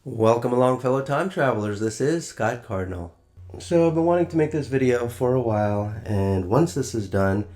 Welcome along, fellow time travelers. This is Scott Cardinal. So I've been wanting to make this video for a while, and once this is done,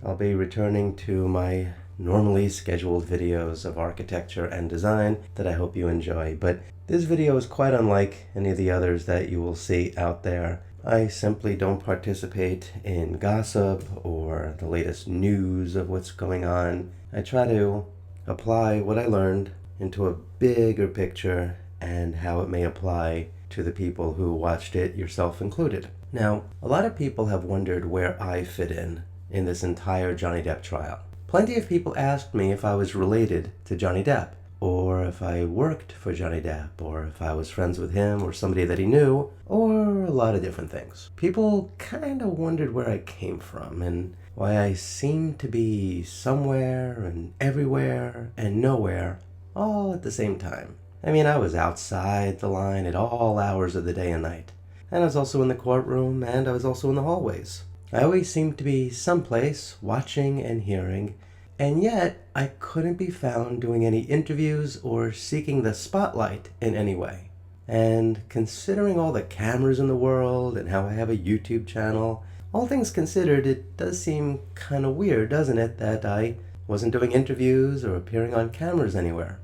I'll be returning to my normally scheduled videos of architecture and design that I hope you enjoy. But this video is quite unlike any of the others that you will see out there. I simply don't participate in gossip or the latest news of what's going on. I try to apply what I learned into a bigger picture and how it may apply to the people who watched it, yourself included. Now, a lot of people have wondered where I fit in this entire Johnny Depp trial. Plenty of people asked me if I was related to Johnny Depp, or if I worked for Johnny Depp, or if I was friends with him or somebody that he knew, or a lot of different things. People kind of wondered where I came from and why I seemed to be somewhere and everywhere and nowhere all at the same time. I mean, I was outside the line at all hours of the day and night. And I was also in the courtroom, and I was also in the hallways. I always seemed to be someplace, watching and hearing, and yet I couldn't be found doing any interviews or seeking the spotlight in any way. And considering all the cameras in the world and how I have a YouTube channel, all things considered, it does seem kind of weird, doesn't it, that I wasn't doing interviews or appearing on cameras anywhere.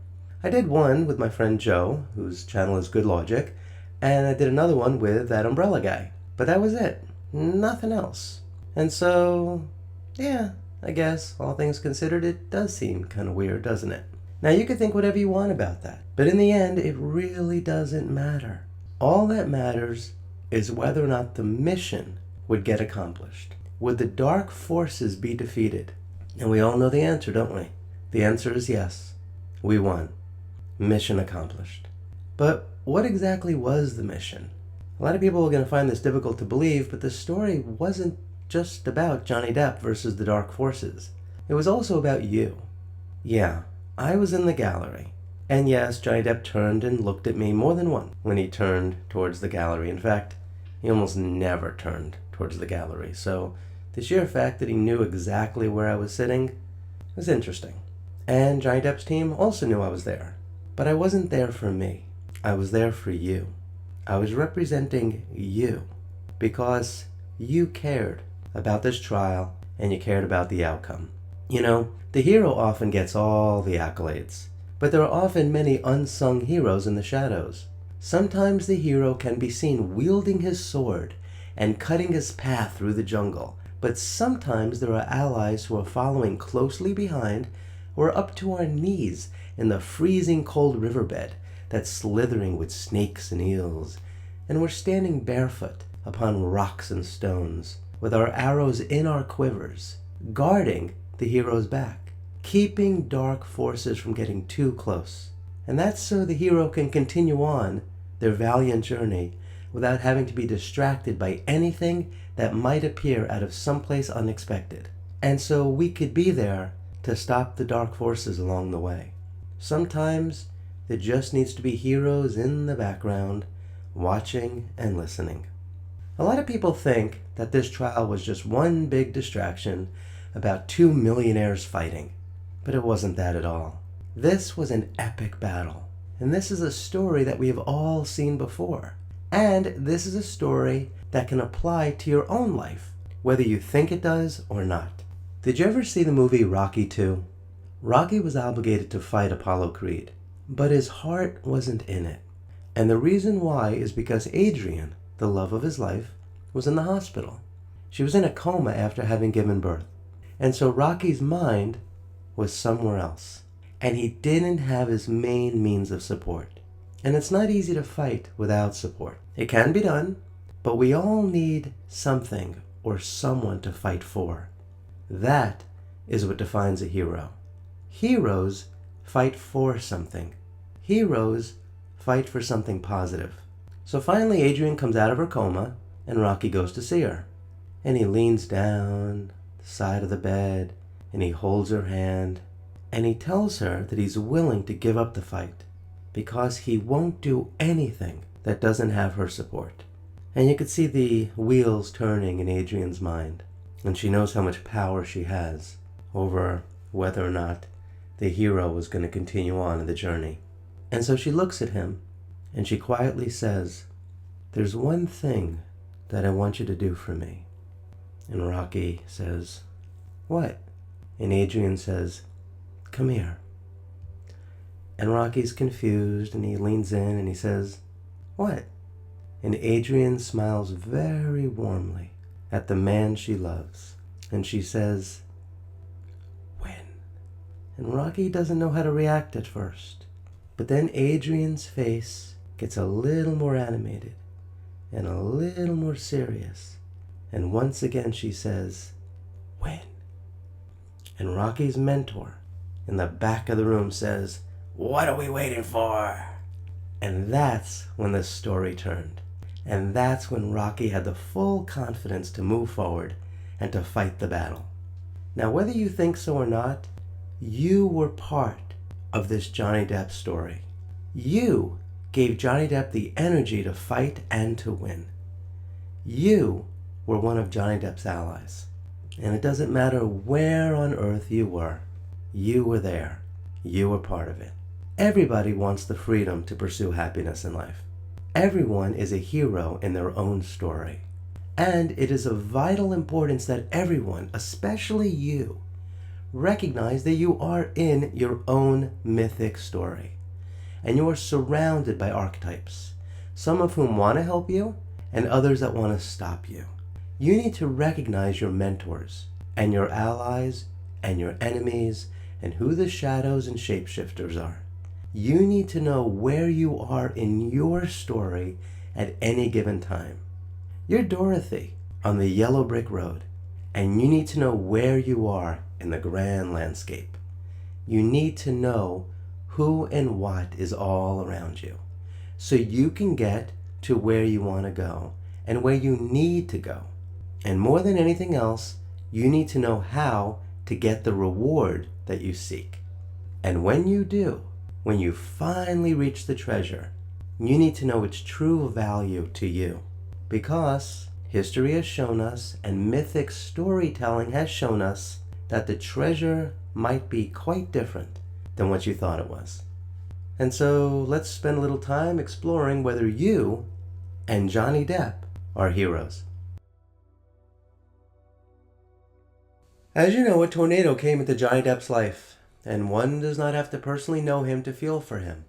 I did one with my friend Joe, whose channel is Good Logic, and I did another one with that umbrella guy. But that was it. Nothing else. And so, yeah, I guess, all things considered, it does seem kind of weird, doesn't it? Now, you could think whatever you want about that, but in the end, it really doesn't matter. All that matters is whether or not the mission would get accomplished. Would the dark forces be defeated? And we all know the answer, don't we? The answer is yes. We won. Mission accomplished. But what exactly was the mission? A lot of people are going to find this difficult to believe, but the story wasn't just about Johnny Depp versus the dark forces. It was also about you. Yeah, I was in the gallery. And yes, Johnny Depp turned and looked at me more than once when he turned towards the gallery. In fact, he almost never turned towards the gallery. So the sheer fact that he knew exactly where I was sitting was interesting. And Johnny Depp's team also knew I was there. But I wasn't there for me. I was there for you. I was representing you because you cared about this trial and you cared about the outcome. You know, the hero often gets all the accolades, but there are often many unsung heroes in the shadows. Sometimes the hero can be seen wielding his sword and cutting his path through the jungle, but sometimes there are allies who are following closely behind. We're up to our knees in the freezing cold riverbed that's slithering with snakes and eels, and we're standing barefoot upon rocks and stones, with our arrows in our quivers, guarding the hero's back, keeping dark forces from getting too close. And that's so the hero can continue on their valiant journey without having to be distracted by anything that might appear out of someplace unexpected. And so we could be there to stop the dark forces along the way. Sometimes there just needs to be heroes in the background, watching and listening. A lot of people think that this trial was just one big distraction about two millionaires fighting, but it wasn't that at all. This was an epic battle, and this is a story that we have all seen before. And this is a story that can apply to your own life, whether you think it does or not. Did you ever see the movie Rocky II? Rocky was obligated to fight Apollo Creed, but his heart wasn't in it. And the reason why is because Adrian, the love of his life, was in the hospital. She was in a coma after having given birth. And so Rocky's mind was somewhere else. And he didn't have his main means of support. And it's not easy to fight without support. It can be done, but we all need something or someone to fight for. That is what defines a hero. Heroes fight for something. Heroes fight for something positive. So finally Adrian comes out of her coma and Rocky goes to see her. And he leans down the side of the bed and he holds her hand and he tells her that he's willing to give up the fight because he won't do anything that doesn't have her support. And you could see the wheels turning in Adrian's mind, and she knows how much power she has over whether or not the hero was going to continue on in the journey. And so she looks at him and she quietly says, "There's one thing that I want you to do for me." And Rocky says, "What?" And Adrian says, "Come here." And Rocky's confused, and he leans in and he says, "What?" And Adrian smiles very warmly at the man she loves, and she says, "When?" And Rocky doesn't know how to react at first, but then Adrian's face gets a little more animated and a little more serious, and once again she says, "When?" And Rocky's mentor in the back of the room says, "What are we waiting for?" And that's when the story turned. And that's when Rocky had the full confidence to move forward and to fight the battle. Now, whether you think so or not, you were part of this Johnny Depp story. You gave Johnny Depp the energy to fight and to win. You were one of Johnny Depp's allies. And it doesn't matter where on earth you were there. You were part of it. Everybody wants the freedom to pursue happiness in life. Everyone is a hero in their own story. And it is of vital importance that everyone, especially you, recognize that you are in your own mythic story. And you are surrounded by archetypes, some of whom want to help you and others that want to stop you. You need to recognize your mentors and your allies and your enemies and who the shadows and shapeshifters are. You need to know where you are in your story at any given time. You're Dorothy on the yellow brick road, and you need to know where you are in the grand landscape. You need to know who and what is all around you, so you can get to where you want to go and where you need to go. And more than anything else, you need to know how to get the reward that you seek. And when you do, when you finally reach the treasure, you need to know its true value to you. Because history has shown us, and mythic storytelling has shown us, that the treasure might be quite different than what you thought it was. And so let's spend a little time exploring whether you and Johnny Depp are heroes. As you know, a tornado came into Johnny Depp's life. And one does not have to personally know him to feel for him,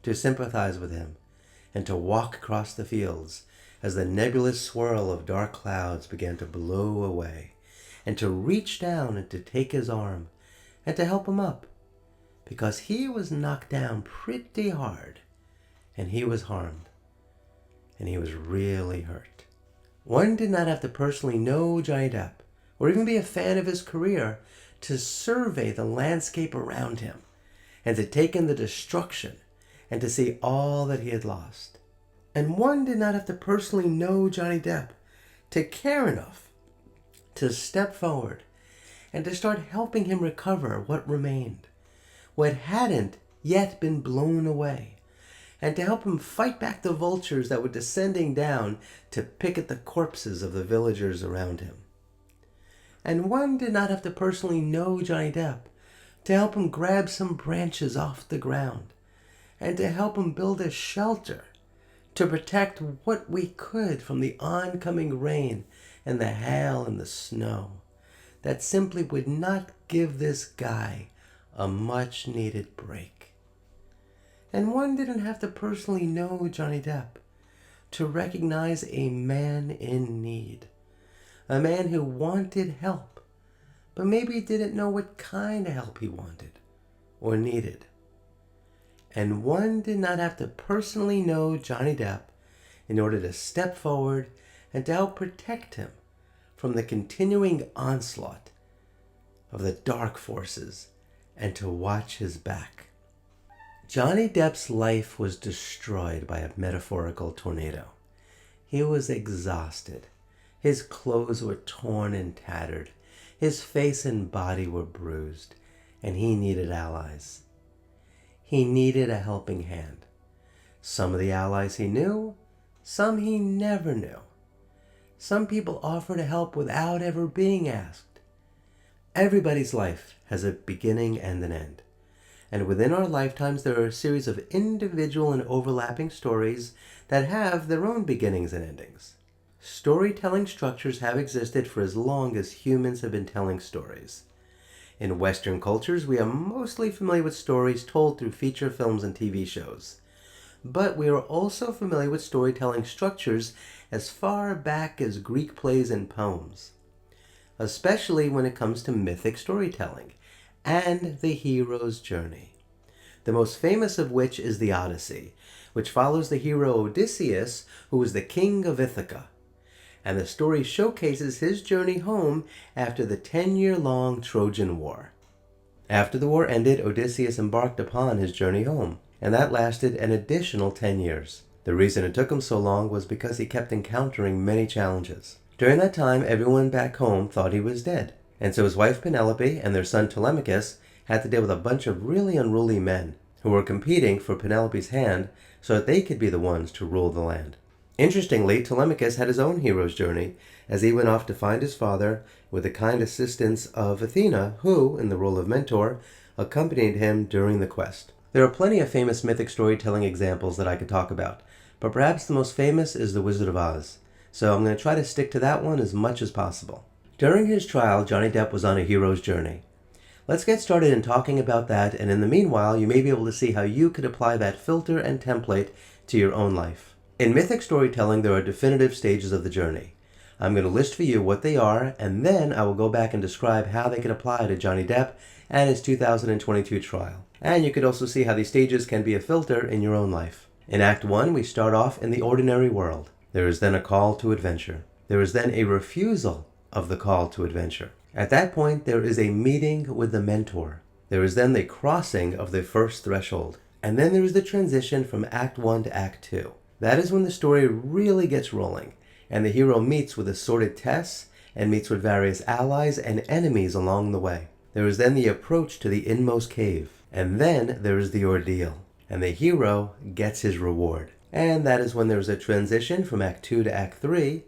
to sympathize with him, and to walk across the fields as the nebulous swirl of dark clouds began to blow away, and to reach down and to take his arm and to help him up, because he was knocked down pretty hard, and he was harmed, and he was really hurt. One did not have to personally know Johnny Depp, or even be a fan of his career, to survey the landscape around him and to take in the destruction and to see all that he had lost. And one did not have to personally know Johnny Depp to care enough to step forward and to start helping him recover what remained, what hadn't yet been blown away, and to help him fight back the vultures that were descending down to pick at the corpses of the villagers around him. And one did not have to personally know Johnny Depp to help him grab some branches off the ground and to help him build a shelter to protect what we could from the oncoming rain and the hail and the snow that simply would not give this guy a much needed break. And one didn't have to personally know Johnny Depp to recognize a man in need. A man who wanted help, but maybe didn't know what kind of help he wanted or needed. And one did not have to personally know Johnny Depp in order to step forward and to help protect him from the continuing onslaught of the dark forces and to watch his back. Johnny Depp's life was destroyed by a metaphorical tornado. He was exhausted. His clothes were torn and tattered. His face and body were bruised, and he needed allies. He needed a helping hand. Some of the allies he knew, some he never knew. Some people offer to help without ever being asked. Everybody's life has a beginning and an end. And within our lifetimes, there are a series of individual and overlapping stories that have their own beginnings and endings. Storytelling structures have existed for as long as humans have been telling stories. In Western cultures, we are mostly familiar with stories told through feature films and TV shows. But we are also familiar with storytelling structures as far back as Greek plays and poems, especially when it comes to mythic storytelling and the hero's journey. The most famous of which is the Odyssey, which follows the hero Odysseus, who is the king of Ithaca. And the story showcases his journey home after the 10-year-long Trojan War. After the war ended, Odysseus embarked upon his journey home, and that lasted an additional 10 years. The reason it took him so long was because he kept encountering many challenges. During that time, everyone back home thought he was dead, and so his wife Penelope and their son Telemachus had to deal with a bunch of really unruly men who were competing for Penelope's hand so that they could be the ones to rule the land. Interestingly, Telemachus had his own hero's journey as he went off to find his father with the kind assistance of Athena, who, in the role of mentor, accompanied him during the quest. There are plenty of famous mythic storytelling examples that I could talk about, but perhaps the most famous is The Wizard of Oz, so I'm going to try to stick to that one as much as possible. During his trial, Johnny Depp was on a hero's journey. Let's get started in talking about that, and in the meanwhile, you may be able to see how you could apply that filter and template to your own life. In mythic storytelling, there are definitive stages of the journey. I'm going to list for you what they are, and then I will go back and describe how they can apply to Johnny Depp and his 2022 trial. And you could also see how these stages can be a filter in your own life. In Act 1, we start off in the ordinary world. There is then a call to adventure. There is then a refusal of the call to adventure. At that point, there is a meeting with the mentor. There is then the crossing of the first threshold. And then there is the transition from Act 1 to Act 2. That is when the story really gets rolling, and the hero meets with assorted tests and meets with various allies and enemies along the way. There is then the approach to the Inmost Cave, and then there is the Ordeal, and the hero gets his reward. And that is when there is a transition from Act 2 to Act 3,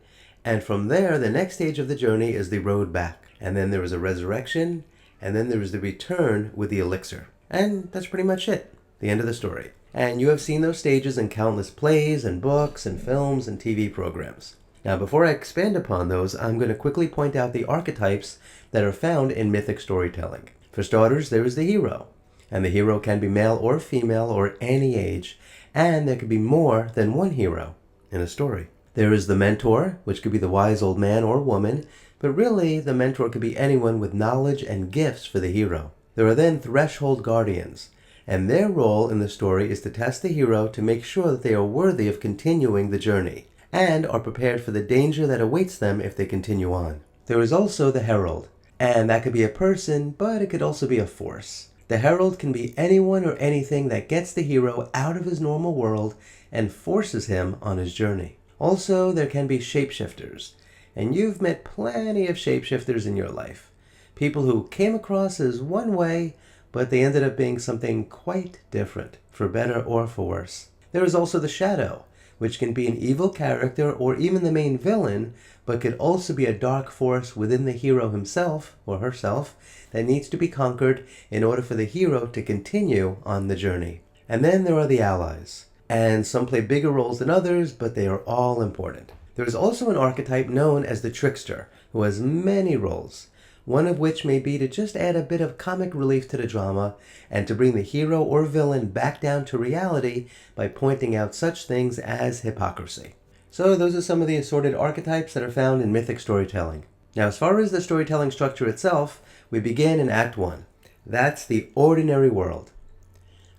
and from there, the next stage of the journey is the road back. And then there is a resurrection, and then there is the return with the elixir. And that's pretty much it, the end of the story. And you have seen those stages in countless plays and books and films and TV programs. Now, before I expand upon those, I'm going to quickly point out the archetypes that are found in mythic storytelling. For starters, there is the hero. And the hero can be male or female or any age, and there could be more than one hero in a story. There is the mentor, which could be the wise old man or woman, but really the mentor could be anyone with knowledge and gifts for the hero. There are then threshold guardians, and their role in the story is to test the hero to make sure that they are worthy of continuing the journey, and are prepared for the danger that awaits them if they continue on. There is also the Herald, and that could be a person, but it could also be a force. The Herald can be anyone or anything that gets the hero out of his normal world and forces him on his journey. Also, there can be shapeshifters, and you've met plenty of shapeshifters in your life. People who came across as one way, but they ended up being something quite different, for better or for worse. There is also the Shadow, which can be an evil character or even the main villain, but could also be a dark force within the hero himself or herself that needs to be conquered in order for the hero to continue on the journey. And then there are the allies, and some play bigger roles than others, but they are all important. There is also an archetype known as the Trickster, who has many roles, one of which may be to just add a bit of comic relief to the drama and to bring the hero or villain back down to reality by pointing out such things as hypocrisy. So those are some of the assorted archetypes that are found in mythic storytelling. Now, as far as the storytelling structure itself, we begin in Act 1. That's the ordinary world.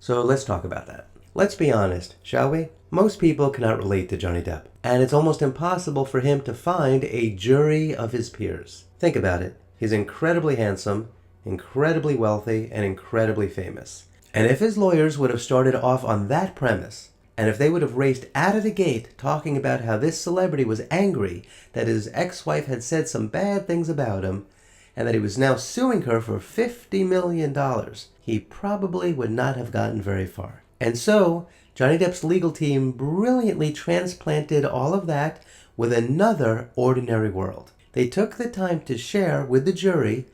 So let's talk about that. Let's be honest, shall we? Most people cannot relate to Johnny Depp, and it's almost impossible for him to find a jury of his peers. Think about it. He's incredibly handsome, incredibly wealthy, and incredibly famous. And if his lawyers would have started off on that premise, and if they would have raced out of the gate talking about how this celebrity was angry that his ex-wife had said some bad things about him, and that he was now suing her for $50 million, he probably would not have gotten very far. And so, Johnny Depp's legal team brilliantly transplanted all of that with another ordinary world. They took the time to share with the jury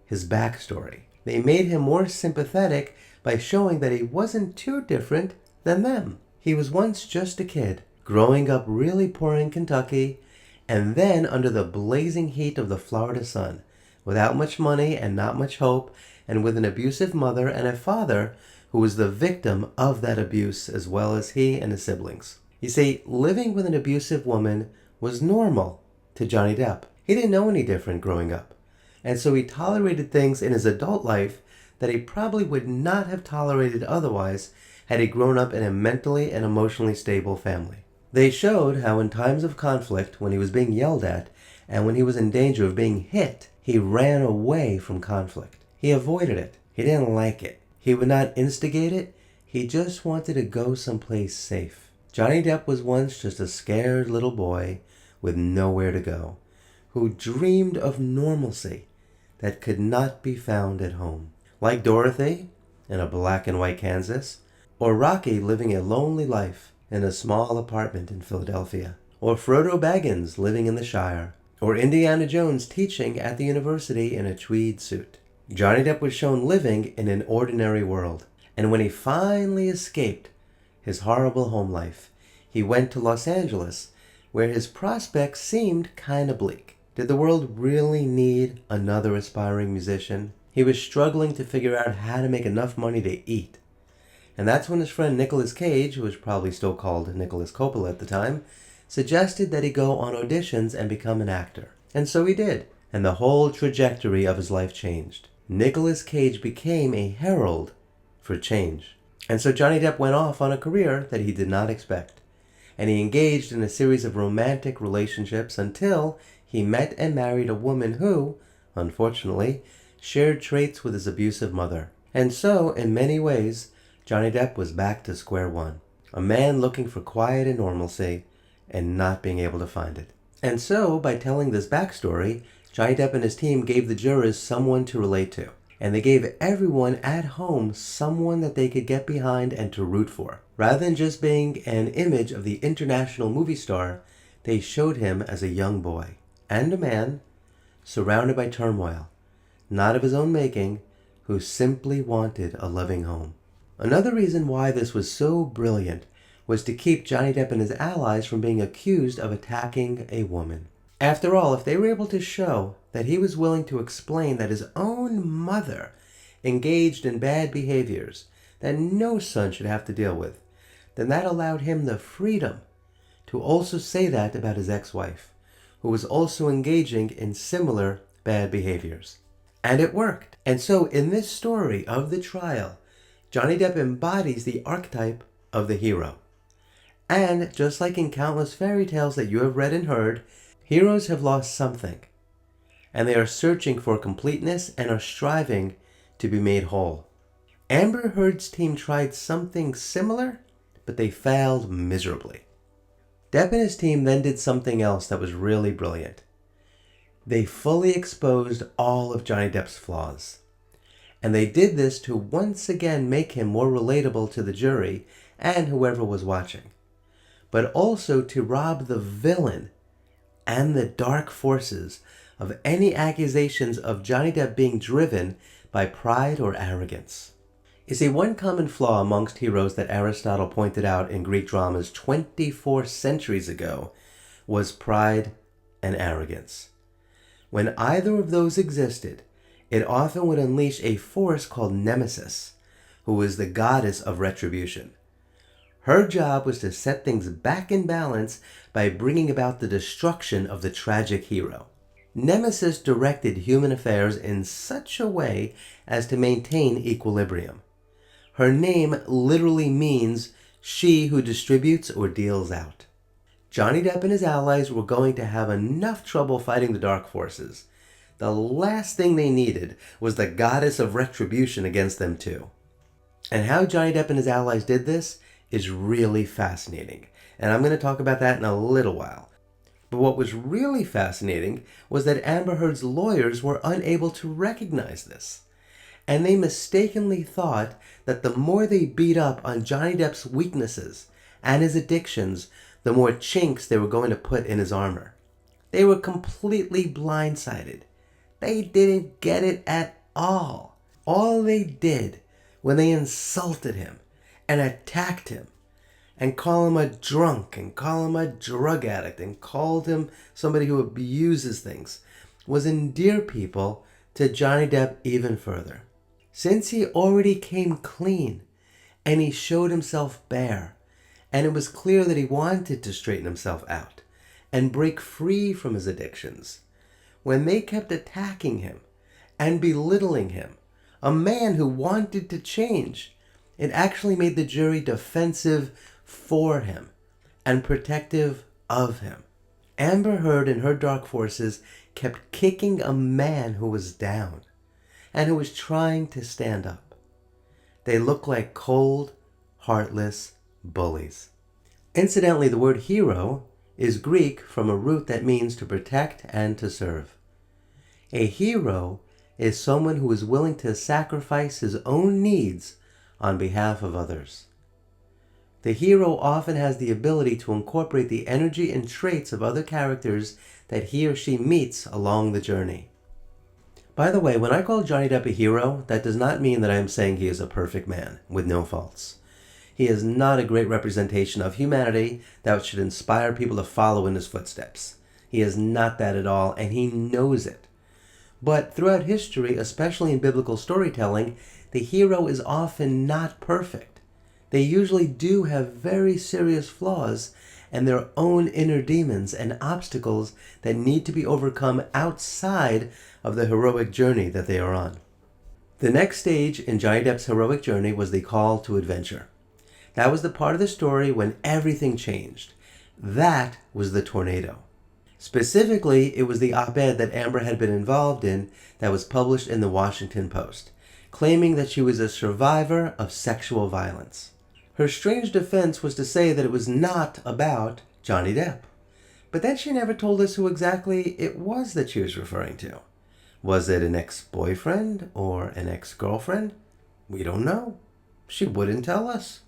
his backstory. They made him more sympathetic by showing that he wasn't too different than them. He was once just a kid, growing up really poor in Kentucky, and then under the blazing heat of the Florida sun, without much money and not much hope, and with an abusive mother and a father who was the victim of that abuse as well as he and his siblings. You see, living with an abusive woman was normal to Johnny Depp. He didn't know any different growing up, and so he tolerated things in his adult life that he probably would not have tolerated otherwise had he grown up in a mentally and emotionally stable family. They showed how in times of conflict, when he was being yelled at, and when he was in danger of being hit, he ran away from conflict. He avoided it. He didn't like it. He would not instigate it. He just wanted to go someplace safe. Johnny Depp was once just a scared little boy with nowhere to go, who dreamed of normalcy that could not be found at home. Like Dorothy in a black and white Kansas, or Rocky living a lonely life in a small apartment in Philadelphia, or Frodo Baggins living in the Shire, or Indiana Jones teaching at the university in a tweed suit. Johnny Depp was shown living in an ordinary world, and when he finally escaped his horrible home life, he went to Los Angeles, where his prospects seemed kind of bleak. Did the world really need another aspiring musician? He was struggling to figure out how to make enough money to eat. And that's when his friend Nicolas Cage, who was probably still called Nicolas Coppola at the time, suggested that he go on auditions and become an actor. And so he did, and the whole trajectory of his life changed. Nicolas Cage became a herald for change. And so Johnny Depp went off on a career that he did not expect. And he engaged in a series of romantic relationships until he met and married a woman who, unfortunately, shared traits with his abusive mother. And so, in many ways, Johnny Depp was back to square one. A man looking for quiet and normalcy and not being able to find it. And so, by telling this backstory, Johnny Depp and his team gave the jurors someone to relate to. And they gave everyone at home someone that they could get behind and to root for. Rather than just being an image of the international movie star, they showed him as a young boy and a man surrounded by turmoil, not of his own making, who simply wanted a loving home. Another reason why this was so brilliant was to keep Johnny Depp and his allies from being accused of attacking a woman. After all, if they were able to show that he was willing to explain that his own mother engaged in bad behaviors that no son should have to deal with, then that allowed him the freedom to also say that about his ex-wife, who was also engaging in similar bad behaviors. And it worked. And so in this story of the trial, Johnny Depp embodies the archetype of the hero. And just like in countless fairy tales that you have read and heard, heroes have lost something, and they are searching for completeness and are striving to be made whole. Amber Heard's team tried something similar, but they failed miserably. Depp and his team then did something else that was really brilliant. They fully exposed all of Johnny Depp's flaws. And they did this to once again make him more relatable to the jury and whoever was watching, but also to rob the villain and the dark forces of any accusations of Johnny Depp being driven by pride or arrogance. You see, one common flaw amongst heroes that Aristotle pointed out in Greek dramas 24 centuries ago was pride and arrogance. When either of those existed, it often would unleash a force called Nemesis, who was the goddess of retribution. Her job was to set things back in balance by bringing about the destruction of the tragic hero. Nemesis directed human affairs in such a way as to maintain equilibrium. Her name literally means she who distributes or deals out. Johnny Depp and his allies were going to have enough trouble fighting the dark forces. The last thing they needed was the goddess of retribution against them too. And how Johnny Depp and his allies did this is really fascinating. And I'm going to talk about that in a little while. But what was really fascinating was that Amber Heard's lawyers were unable to recognize this. And they mistakenly thought that the more they beat up on Johnny Depp's weaknesses and his addictions, the more chinks they were going to put in his armor. They were completely blindsided. They didn't get it at all. All they did when they insulted him and attacked him and call him a drunk and call him a drug addict and called him somebody who abuses things, was endear people to Johnny Depp even further. Since he already came clean and he showed himself bare, and it was clear that he wanted to straighten himself out and break free from his addictions, when they kept attacking him and belittling him, a man who wanted to change, it actually made the jury defensive for him and protective of him. Amber Heard and her dark forces kept kicking a man who was down and who was trying to stand up. They look like cold, heartless bullies. Incidentally, the word hero is Greek from a root that means to protect and to serve. A hero is someone who is willing to sacrifice his own needs on behalf of others. The hero often has the ability to incorporate the energy and traits of other characters that he or she meets along the journey. By the way, when I call Johnny Depp a hero, that does not mean that I am saying he is a perfect man with no faults. He is not a great representation of humanity that should inspire people to follow in his footsteps. He is not that at all, and he knows it. But throughout history, especially in biblical storytelling, the hero is often not perfect. They usually do have very serious flaws and their own inner demons and obstacles that need to be overcome outside of the heroic journey that they are on. The next stage in Johnny Depp's heroic journey was the call to adventure. That was the part of the story when everything changed. That was the tornado. Specifically, it was the op-ed that Amber had been involved in that was published in the Washington Post, claiming that she was a survivor of sexual violence. Her strange defense was to say that it was not about Johnny Depp. But then she never told us who exactly it was that she was referring to. Was it an ex-boyfriend or an ex-girlfriend? We don't know. She wouldn't tell us.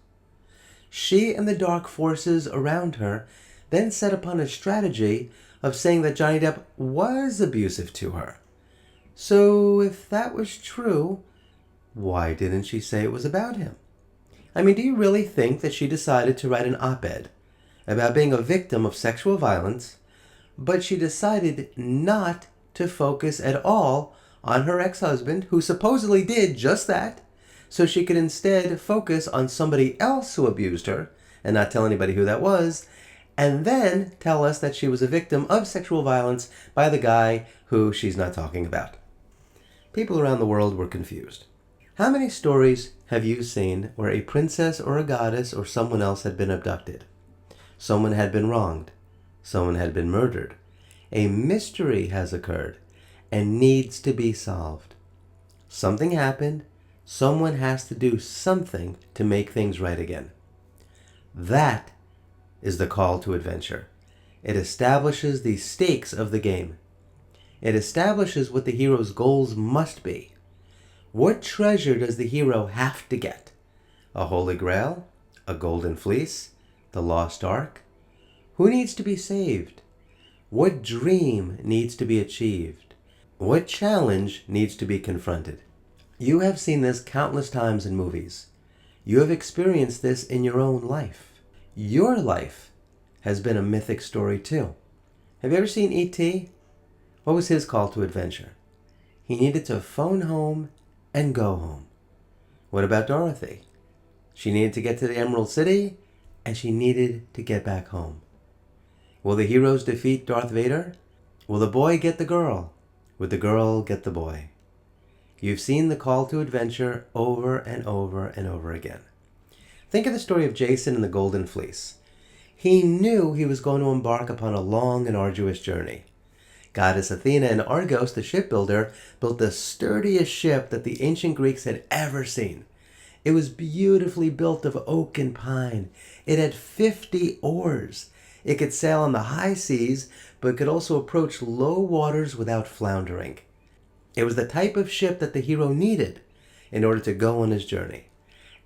She and the dark forces around her then set upon a strategy of saying that Johnny Depp was abusive to her. So if that was true, why didn't she say it was about him? I mean, do you really think that she decided to write an op-ed about being a victim of sexual violence, but she decided not to focus at all on her ex-husband, who supposedly did just that, so she could instead focus on somebody else who abused her and not tell anybody who that was, and then tell us that she was a victim of sexual violence by the guy who she's not talking about? People around the world were confused. How many stories have you seen where a princess or a goddess or someone else had been abducted? Someone had been wronged. Someone had been murdered. A mystery has occurred and needs to be solved. Something happened. Someone has to do something to make things right again. That is the call to adventure. It establishes the stakes of the game. It establishes what the hero's goals must be. What treasure does the hero have to get? A holy grail? A golden fleece? The lost ark? Who needs to be saved? What dream needs to be achieved? What challenge needs to be confronted? You have seen this countless times in movies. You have experienced this in your own life. Your life has been a mythic story too. Have you ever seen E.T.? What was his call to adventure? He needed to phone home and go home. What about Dorothy? She needed to get to the Emerald City, and she needed to get back home. Will the heroes defeat Darth Vader? Will the boy get the girl? Will the girl get the boy? You've seen the call to adventure over and over and over again. Think of the story of Jason and the Golden Fleece. He knew he was going to embark upon a long and arduous journey. Goddess Athena and Argos, the shipbuilder, built the sturdiest ship that the ancient Greeks had ever seen. It was beautifully built of oak and pine. It had 50 oars. It could sail on the high seas, but could also approach low waters without floundering. It was the type of ship that the hero needed in order to go on his journey.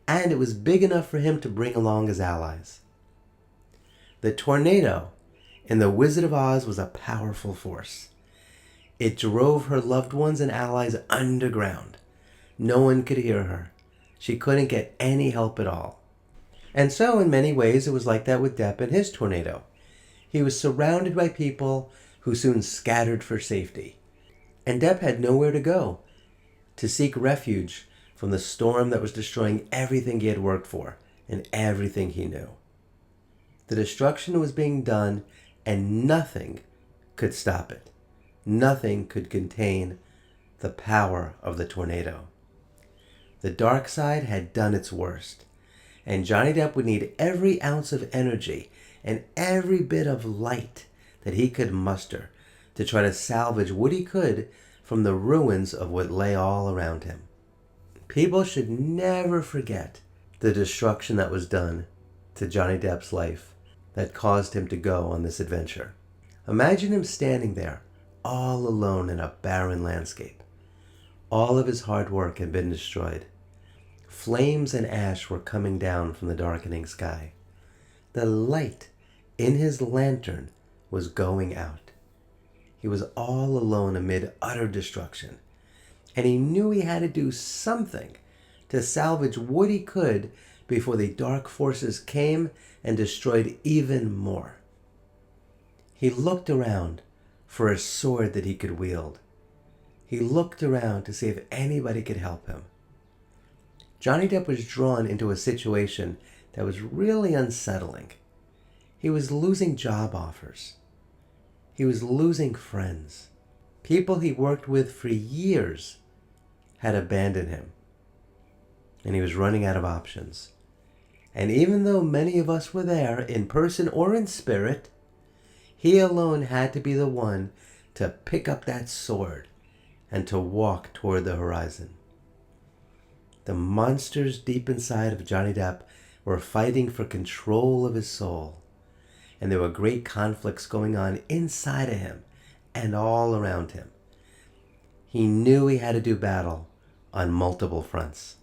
And it was big enough for him to bring along his allies. The tornado in The Wizard of Oz was a powerful force. It drove her loved ones and allies underground. No one could hear her. She couldn't get any help at all. And so in many ways it was like that with Depp and his tornado. He was surrounded by people who soon scattered for safety. And Depp had nowhere to go to seek refuge from the storm that was destroying everything he had worked for and everything he knew. The destruction was being done and nothing could stop it. Nothing could contain the power of the tornado. The dark side had done its worst, and Johnny Depp would need every ounce of energy and every bit of light that he could muster to try to salvage what he could from the ruins of what lay all around him. People should never forget the destruction that was done to Johnny Depp's life that caused him to go on this adventure. Imagine him standing there, all alone in a barren landscape. All of his hard work had been destroyed. Flames and ash were coming down from the darkening sky. The light in his lantern was going out. He was all alone amid utter destruction, and he knew he had to do something to salvage what he could before the dark forces came and destroyed even more. He looked around for a sword that he could wield. He looked around to see if anybody could help him. Johnny Depp was drawn into a situation that was really unsettling. He was losing job offers. He was losing friends. People he worked with for years had abandoned him. And he was running out of options. And even though many of us were there, in person or in spirit, he alone had to be the one to pick up that sword and to walk toward the horizon. The monsters deep inside of Johnny Depp were fighting for control of his soul. And there were great conflicts going on inside of him and all around him. He knew he had to do battle on multiple fronts.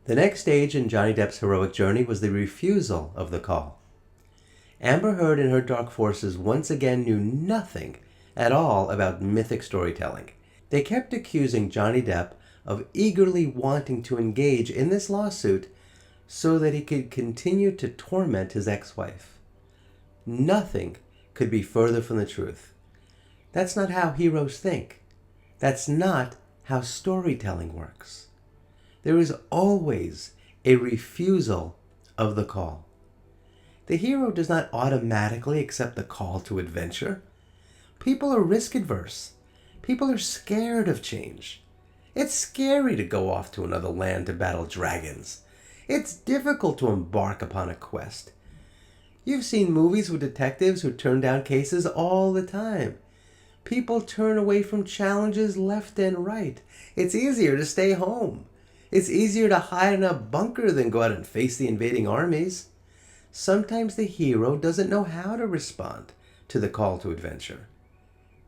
The next stage in Johnny Depp's heroic journey was the refusal of the call. Amber Heard and her dark forces once again knew nothing at all about mythic storytelling. They kept accusing Johnny Depp of eagerly wanting to engage in this lawsuit so that he could continue to torment his ex-wife. Nothing could be further from the truth. That's not how heroes think. That's not how storytelling works. There is always a refusal of the call. The hero does not automatically accept the call to adventure. People are risk-averse. People are scared of change. It's scary to go off to another land to battle dragons. It's difficult to embark upon a quest. You've seen movies with detectives who turn down cases all the time. People turn away from challenges left and right. It's easier to stay home. It's easier to hide in a bunker than go out and face the invading armies. Sometimes the hero doesn't know how to respond to the call to adventure.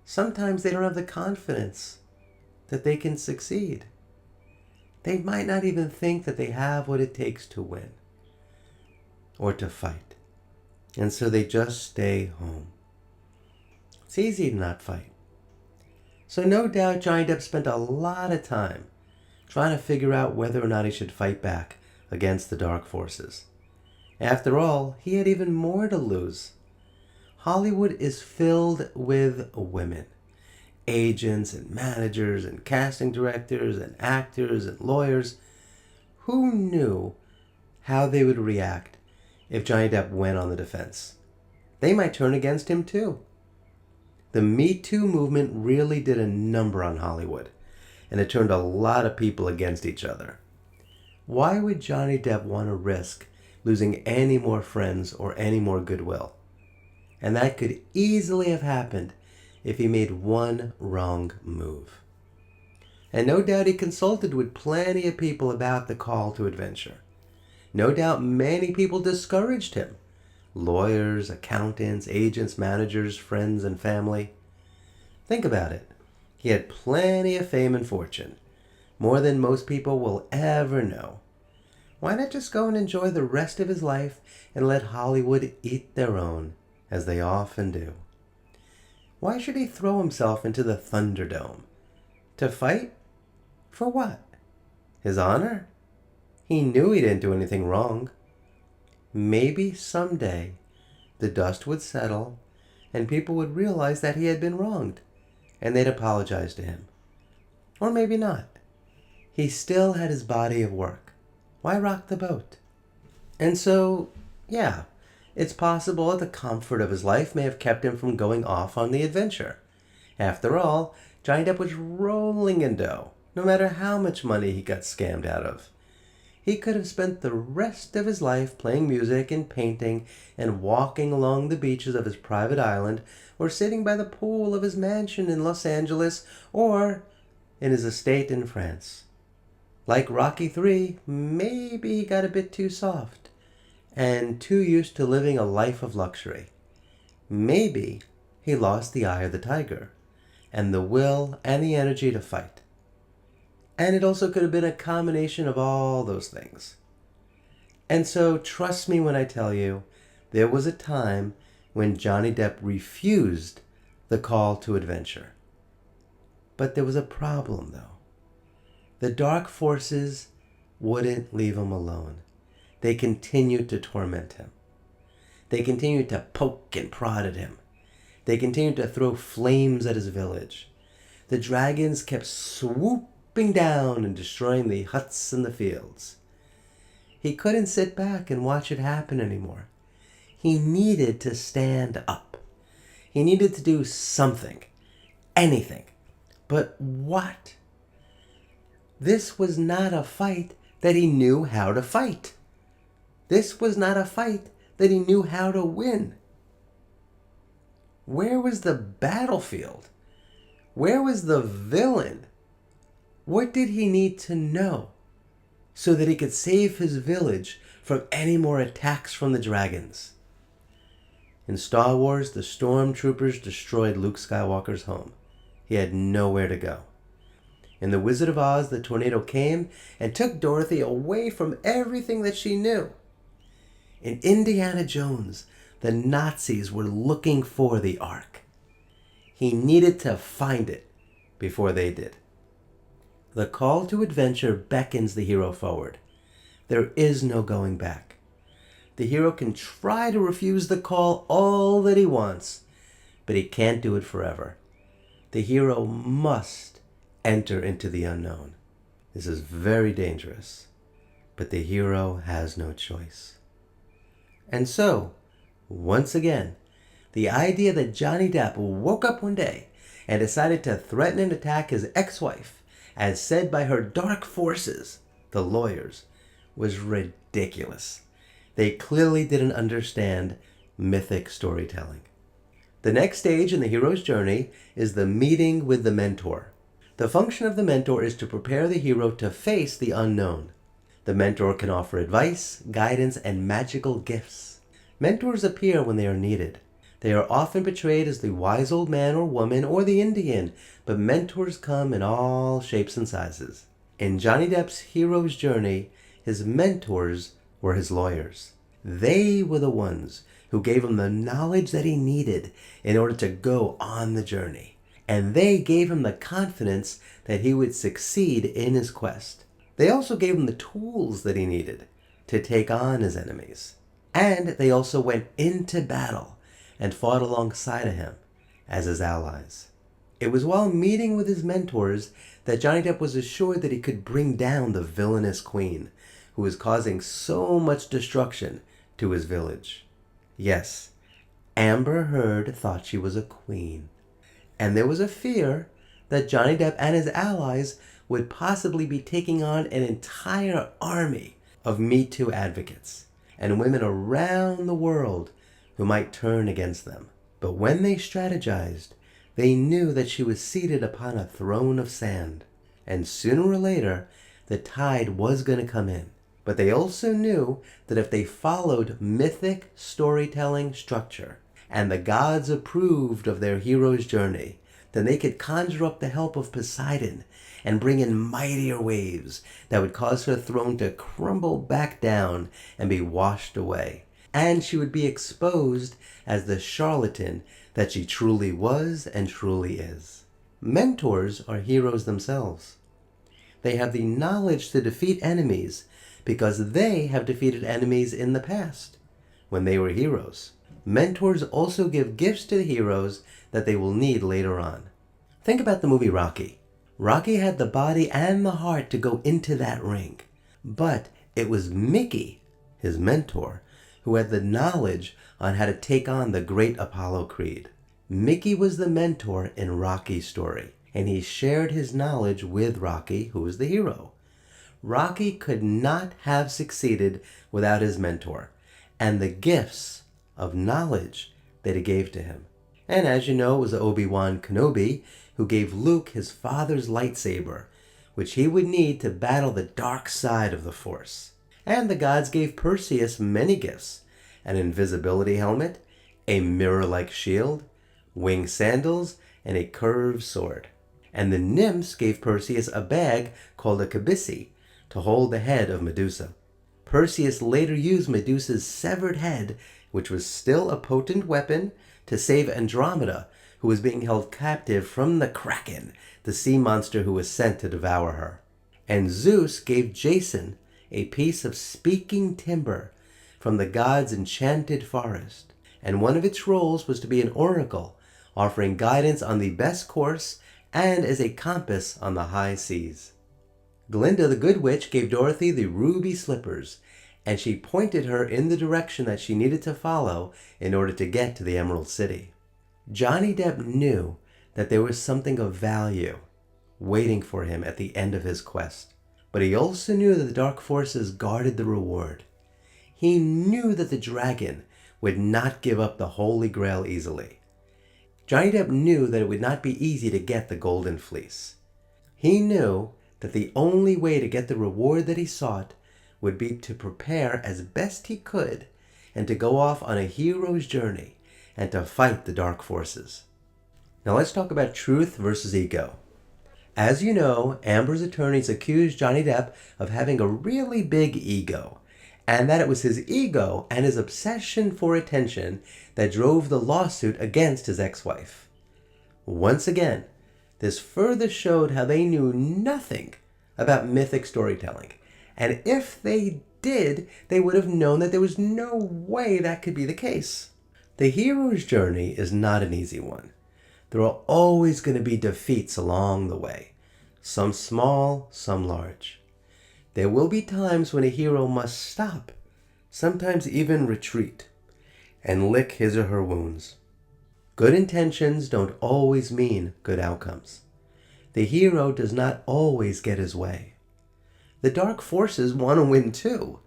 Sometimes they don't have the confidence that they can succeed. They might not even think that they have what it takes to win or to fight. And so they just stay home. It's easy to not fight. So no doubt Johnny Depp spent a lot of time trying to figure out whether or not he should fight back against the dark forces. After all, he had even more to lose. Hollywood is filled with women. Agents and managers and casting directors and actors and lawyers. Who knew how they would react if Johnny Depp went on the defense? They might turn against him too. The Me Too movement really did a number on Hollywood, and it turned a lot of people against each other. Why would Johnny Depp want to risk losing any more friends or any more goodwill? And that could easily have happened if he made one wrong move. And no doubt he consulted with plenty of people about the call to adventure. No doubt many people discouraged him. Lawyers, accountants, agents, managers, friends, and family. Think about it. He had plenty of fame and fortune, more than most people will ever know. Why not just go and enjoy the rest of his life and let Hollywood eat their own, as they often do? Why should he throw himself into the Thunderdome? To fight? For what? His honor? He knew he didn't do anything wrong. Maybe someday the dust would settle and people would realize that he had been wronged and they'd apologize to him. Or maybe not. He still had his body of work. Why rock the boat? And so, yeah, it's possible that the comfort of his life may have kept him from going off on the adventure. After all, Johnny Depp was rolling in dough, no matter how much money he got scammed out of. He could have spent the rest of his life playing music and painting and walking along the beaches of his private island, or sitting by the pool of his mansion in Los Angeles, or in his estate in France. Like Rocky III, maybe he got a bit too soft and too used to living a life of luxury. Maybe he lost the eye of the tiger and the will and the energy to fight. And it also could have been a combination of all those things. And so trust me when I tell you, there was a time when Johnny Depp refused the call to adventure. But there was a problem, though. The dark forces wouldn't leave him alone. They continued to torment him. They continued to poke and prod at him. They continued to throw flames at his village. The dragons kept swooping down and destroying the huts and the fields. He couldn't sit back and watch it happen anymore. He needed to stand up. He needed to do something. Anything. But what? This was not a fight that he knew how to fight. This was not a fight that he knew how to win. Where was the battlefield? Where was the villain? What did he need to know so that he could save his village from any more attacks from the dragons? In Star Wars, the stormtroopers destroyed Luke Skywalker's home. He had nowhere to go. In The Wizard of Oz, the tornado came and took Dorothy away from everything that she knew. In Indiana Jones, the Nazis were looking for the Ark. He needed to find it before they did. The call to adventure beckons the hero forward. There is no going back. The hero can try to refuse the call all that he wants, but he can't do it forever. The hero must enter into the unknown. This is very dangerous, but the hero has no choice. And so, once again, the idea that Johnny Depp woke up one day and decided to threaten and attack his ex-wife, as said by her dark forces, the lawyers, was ridiculous. They clearly didn't understand mythic storytelling. The next stage in the hero's journey is the meeting with the mentor. The function of the mentor is to prepare the hero to face the unknown. The mentor can offer advice, guidance, and magical gifts. Mentors appear when they are needed. They are often portrayed as the wise old man or woman or the Indian, but mentors come in all shapes and sizes. In Johnny Depp's hero's journey, his mentors were his lawyers. They were the ones who gave him the knowledge that he needed in order to go on the journey. And they gave him the confidence that he would succeed in his quest. They also gave him the tools that he needed to take on his enemies. And they also went into battle and fought alongside of him as his allies. It was while meeting with his mentors that Johnny Depp was assured that he could bring down the villainous queen who was causing so much destruction to his village. Yes, Amber Heard thought she was a queen. And there was a fear that Johnny Depp and his allies would possibly be taking on an entire army of Me Too advocates and women around the world who might turn against them. But when they strategized, they knew that she was seated upon a throne of sand. And sooner or later, the tide was going to come in. But they also knew that if they followed mythic storytelling structure, and the gods approved of their hero's journey, then they could conjure up the help of Poseidon and bring in mightier waves that would cause her throne to crumble back down and be washed away. And she would be exposed as the charlatan that she truly was and truly is. Mentors are heroes themselves. They have the knowledge to defeat enemies because they have defeated enemies in the past when they were heroes. Mentors also give gifts to the heroes that they will need later on. Think about the movie Rocky. Rocky had the body and the heart to go into that ring. But it was Mickey, his mentor, who had the knowledge on how to take on the great Apollo Creed. Mickey was the mentor in Rocky's story, and he shared his knowledge with Rocky, who was the hero. Rocky could not have succeeded without his mentor and the gifts of knowledge that he gave to him. And as you know, it was Obi-Wan Kenobi who gave Luke his father's lightsaber, which he would need to battle the dark side of the Force. And the gods gave Perseus many gifts: an invisibility helmet, a mirror-like shield, winged sandals, and a curved sword. And the nymphs gave Perseus a bag called a kibisi to hold the head of Medusa. Perseus later used Medusa's severed head, which was still a potent weapon, to save Andromeda, who was being held captive from the Kraken, the sea monster who was sent to devour her. And Zeus gave Jason a piece of speaking timber from the gods' enchanted forest, and one of its roles was to be an oracle, offering guidance on the best course and as a compass on the high seas. Glinda the Good Witch gave Dorothy the ruby slippers, and she pointed her in the direction that she needed to follow in order to get to the Emerald City. Johnny Depp knew that there was something of value waiting for him at the end of his quest, but he also knew that the dark forces guarded the reward. He knew that the dragon would not give up the Holy Grail easily. Johnny Depp knew that it would not be easy to get the Golden Fleece. He knew that the only way to get the reward that he sought would be to prepare as best he could and to go off on a hero's journey and to fight the dark forces. Now let's talk about truth versus ego. As you know, Amber's attorneys accused Johnny Depp of having a really big ego, and that it was his ego and his obsession for attention that drove the lawsuit against his ex-wife. Once again, this further showed how they knew nothing about mythic storytelling. And if they did, they would have known that there was no way that could be the case. The hero's journey is not an easy one. There are always going to be defeats along the way. Some small, some large. There will be times when a hero must stop, sometimes even retreat, and lick his or her wounds. Good intentions don't always mean good outcomes. The hero does not always get his way. The dark forces want to win too.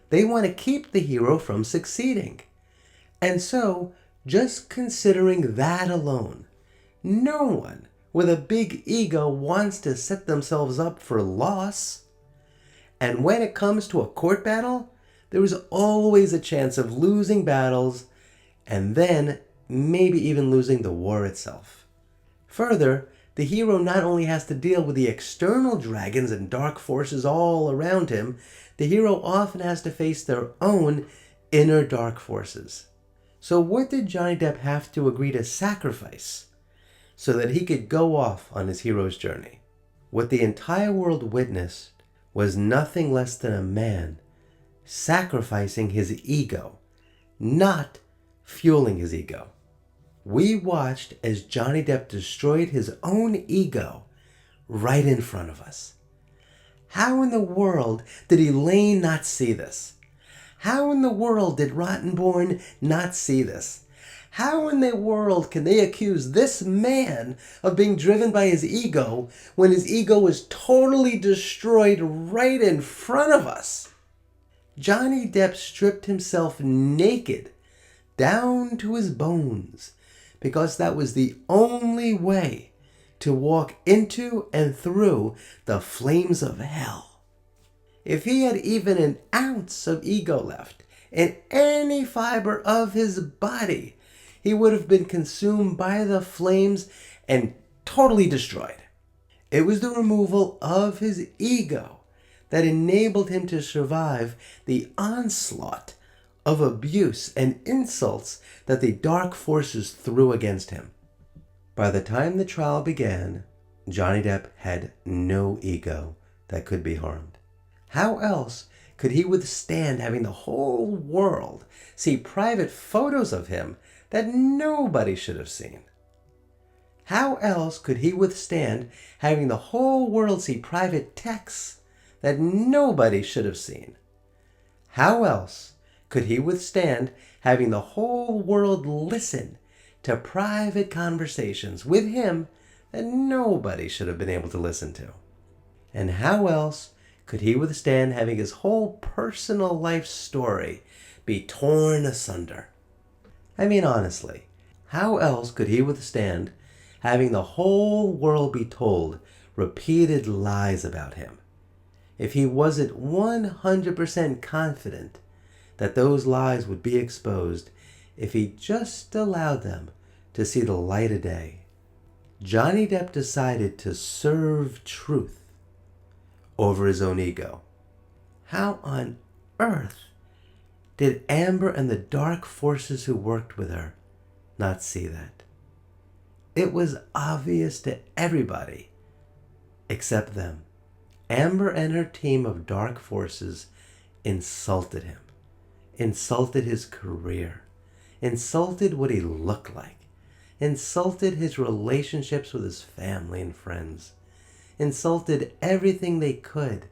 They want to keep the hero from succeeding. And so, just considering that alone, no one with a big ego wants to set themselves up for loss. And when it comes to a court battle, there is always a chance of losing battles and then maybe even losing the war itself. Further, the hero not only has to deal with the external dragons and dark forces all around him, the hero often has to face their own inner dark forces. So what did Johnny Depp have to agree to sacrifice so that he could go off on his hero's journey? What the entire world witnessed was nothing less than a man sacrificing his ego, not fueling his ego. We watched as Johnny Depp destroyed his own ego right in front of us. How in the world did Elaine not see this? How in the world did Rottenborn not see this? How in the world can they accuse this man of being driven by his ego when his ego was totally destroyed right in front of us? Johnny Depp stripped himself naked down to his bones, because that was the only way to walk into and through the flames of hell. If he had even an ounce of ego left in any fiber of his body, he would have been consumed by the flames and totally destroyed. It was the removal of his ego that enabled him to survive the onslaught of abuse and insults that the dark forces threw against him. By the time the trial began, Johnny Depp had no ego that could be harmed. How else could he withstand having the whole world see private photos of him that nobody should have seen? How else could he withstand having the whole world see private texts that nobody should have seen? How else could he withstand having the whole world listen to private conversations with him that nobody should have been able to listen to? And how else could he withstand having his whole personal life story be torn asunder? I mean, honestly, how else could he withstand having the whole world be told repeated lies about him if he wasn't 100% confident that those lies would be exposed if he just allowed them to see the light of day? Johnny Depp decided to serve truth over his own ego. How on earth did Amber and the dark forces who worked with her not see that? It was obvious to everybody except them. Amber and her team of dark forces insulted him, insulted his career, insulted what he looked like, insulted his relationships with his family and friends, insulted everything they could.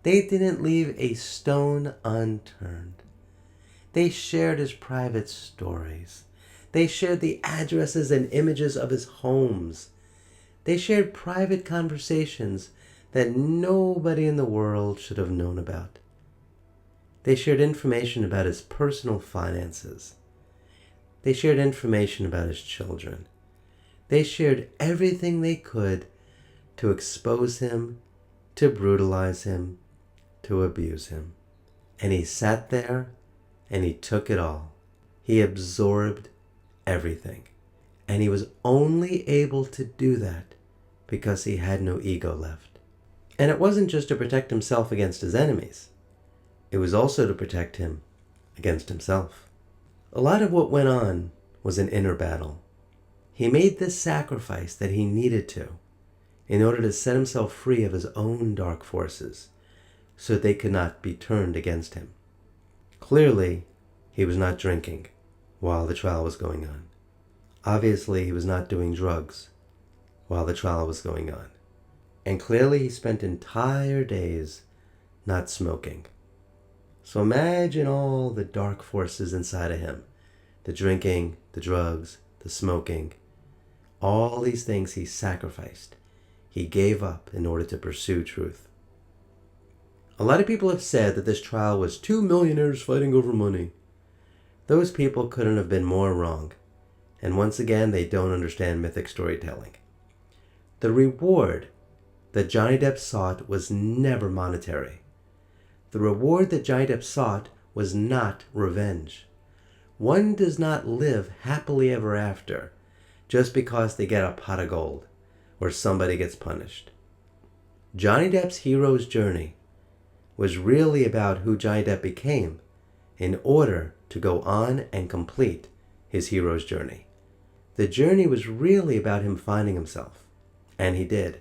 They didn't leave a stone unturned. They shared his private stories. They shared the addresses and images of his homes. They shared private conversations that nobody in the world should have known about. They shared information about his personal finances. They shared information about his children. They shared everything they could to expose him, to brutalize him, to abuse him. And he sat there and he took it all. He absorbed everything. And he was only able to do that because he had no ego left. And it wasn't just to protect himself against his enemies. It was also to protect him against himself. A lot of what went on was an inner battle. He made this sacrifice that he needed to in order to set himself free of his own dark forces so they could not be turned against him. Clearly, he was not drinking while the trial was going on. Obviously, he was not doing drugs while the trial was going on. And clearly, he spent entire days not smoking. So imagine all the dark forces inside of him. The drinking, the drugs, the smoking. All these things he sacrificed. He gave up in order to pursue truth. A lot of people have said that this trial was two millionaires fighting over money. Those people couldn't have been more wrong. And once again, they don't understand mythic storytelling. The reward that Johnny Depp sought was never monetary. The reward that Johnny Depp sought was not revenge. One does not live happily ever after just because they get a pot of gold or somebody gets punished. Johnny Depp's hero's journey was really about who Johnny Depp became in order to go on and complete his hero's journey. The journey was really about him finding himself, and he did.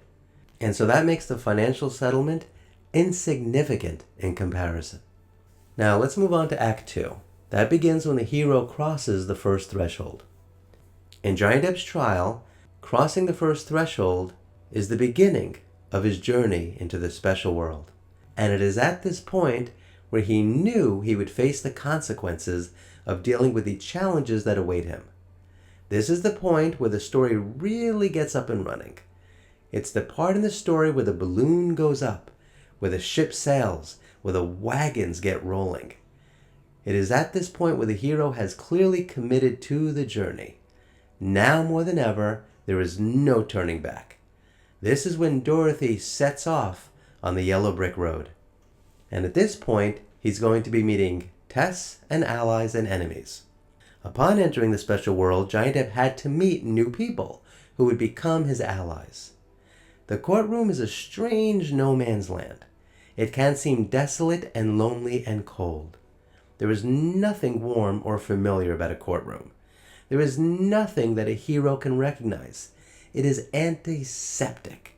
And so that makes the financial settlement insignificant in comparison. Now let's move on to Act 2. That begins when the hero crosses the first threshold. In Johnny Depp's trial, crossing the first threshold is the beginning of his journey into the special world. And it is at this point where he knew he would face the consequences of dealing with the challenges that await him. This is the point where the story really gets up and running. It's the part in the story where the balloon goes up, where the ship sails, where the wagons get rolling. It is at this point where the hero has clearly committed to the journey. Now more than ever, there is no turning back. This is when Dorothy sets off on the yellow brick road. And at this point, he's going to be meeting tests and allies and enemies. Upon entering the special world, Johnny Depp had to meet new people who would become his allies. The courtroom is a strange no man's land. It can seem desolate and lonely and cold. There is nothing warm or familiar about a courtroom. There is nothing that a hero can recognize. It is antiseptic.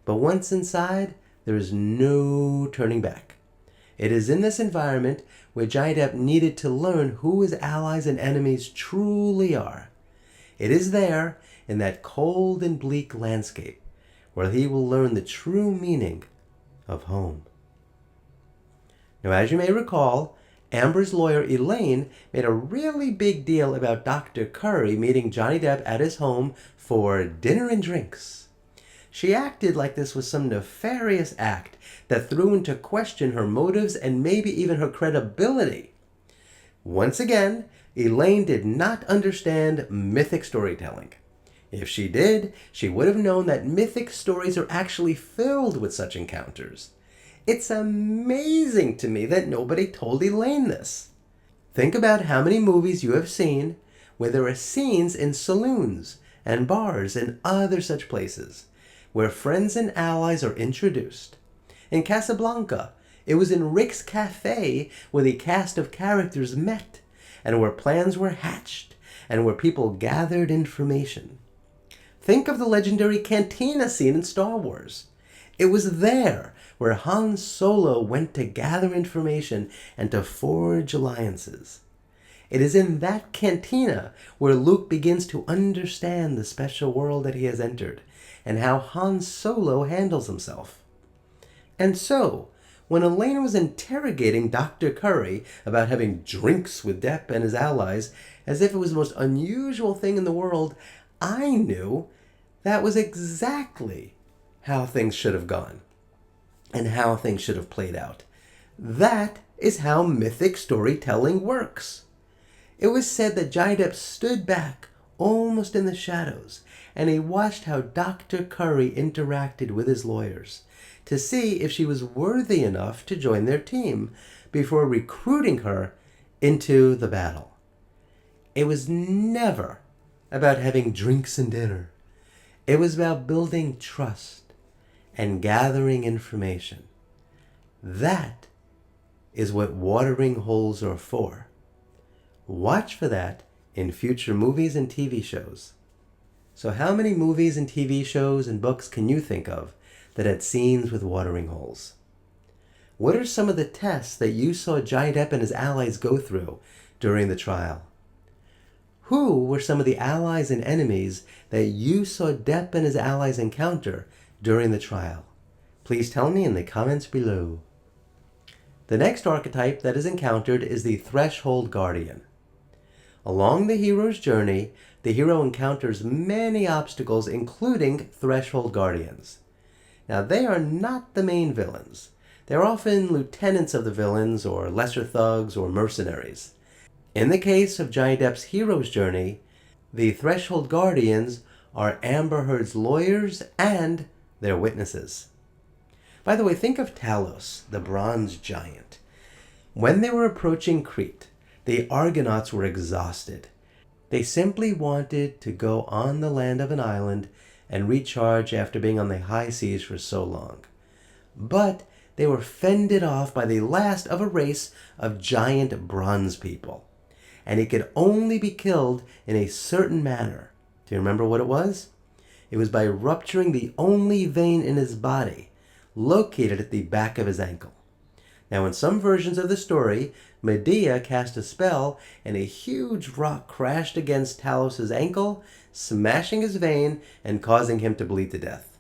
But once inside, there is no turning back. It is in this environment where Johnny Depp needed to learn who his allies and enemies truly are. It is there, in that cold and bleak landscape, where he will learn the true meaning of home. Now, as you may recall, Amber's lawyer Elaine made a really big deal about Dr. Curry meeting Johnny Depp at his home for dinner and drinks. She acted like this was some nefarious act that threw into question her motives and maybe even her credibility. Once again, Elaine did not understand mythic storytelling. If she did, she would have known that mythic stories are actually filled with such encounters. It's amazing to me that nobody told Elaine this. Think about how many movies you have seen where there are scenes in saloons and bars and other such places where friends and allies are introduced. In Casablanca, it was in Rick's Cafe where the cast of characters met and where plans were hatched and where people gathered information. Think of the legendary cantina scene in Star Wars. It was there where Han Solo went to gather information and to forge alliances. It is in that cantina where Luke begins to understand the special world that he has entered and how Han Solo handles himself. And so, when Elaine was interrogating Dr. Curry about having drinks with Depp and his allies as if it was the most unusual thing in the world, I knew that was exactly how things should have gone and how things should have played out. That is how mythic storytelling works. It was said that Johnny Depp stood back almost in the shadows and he watched how Dr. Curry interacted with his lawyers to see if she was worthy enough to join their team before recruiting her into the battle. It was never about having drinks and dinner. It was about building trust and gathering information. That is what watering holes are for. Watch for that in future movies and TV shows. So how many movies and TV shows and books can you think of that had scenes with watering holes? What are some of the tests that you saw Johnny Depp and his allies go through during the trial? Who were some of the allies and enemies that you saw Depp and his allies encounter during the trial? Please tell me in the comments below. The next archetype that is encountered is the Threshold Guardian. Along the hero's journey, the hero encounters many obstacles, including Threshold Guardians. Now, they are not the main villains. They're often lieutenants of the villains or lesser thugs or mercenaries. In the case of Johnny Depp's hero's journey, the Threshold Guardians are Amber Heard's lawyers and their witnesses. By the way, think of Talos, the bronze giant. When they were approaching Crete, the Argonauts were exhausted. They simply wanted to go on the land of an island and recharge after being on the high seas for so long. But they were fended off by the last of a race of giant bronze people. And he could only be killed in a certain manner. Do you remember what it was? It was by rupturing the only vein in his body, located at the back of his ankle. Now, in some versions of the story, Medea cast a spell and a huge rock crashed against Talos' ankle, smashing his vein and causing him to bleed to death.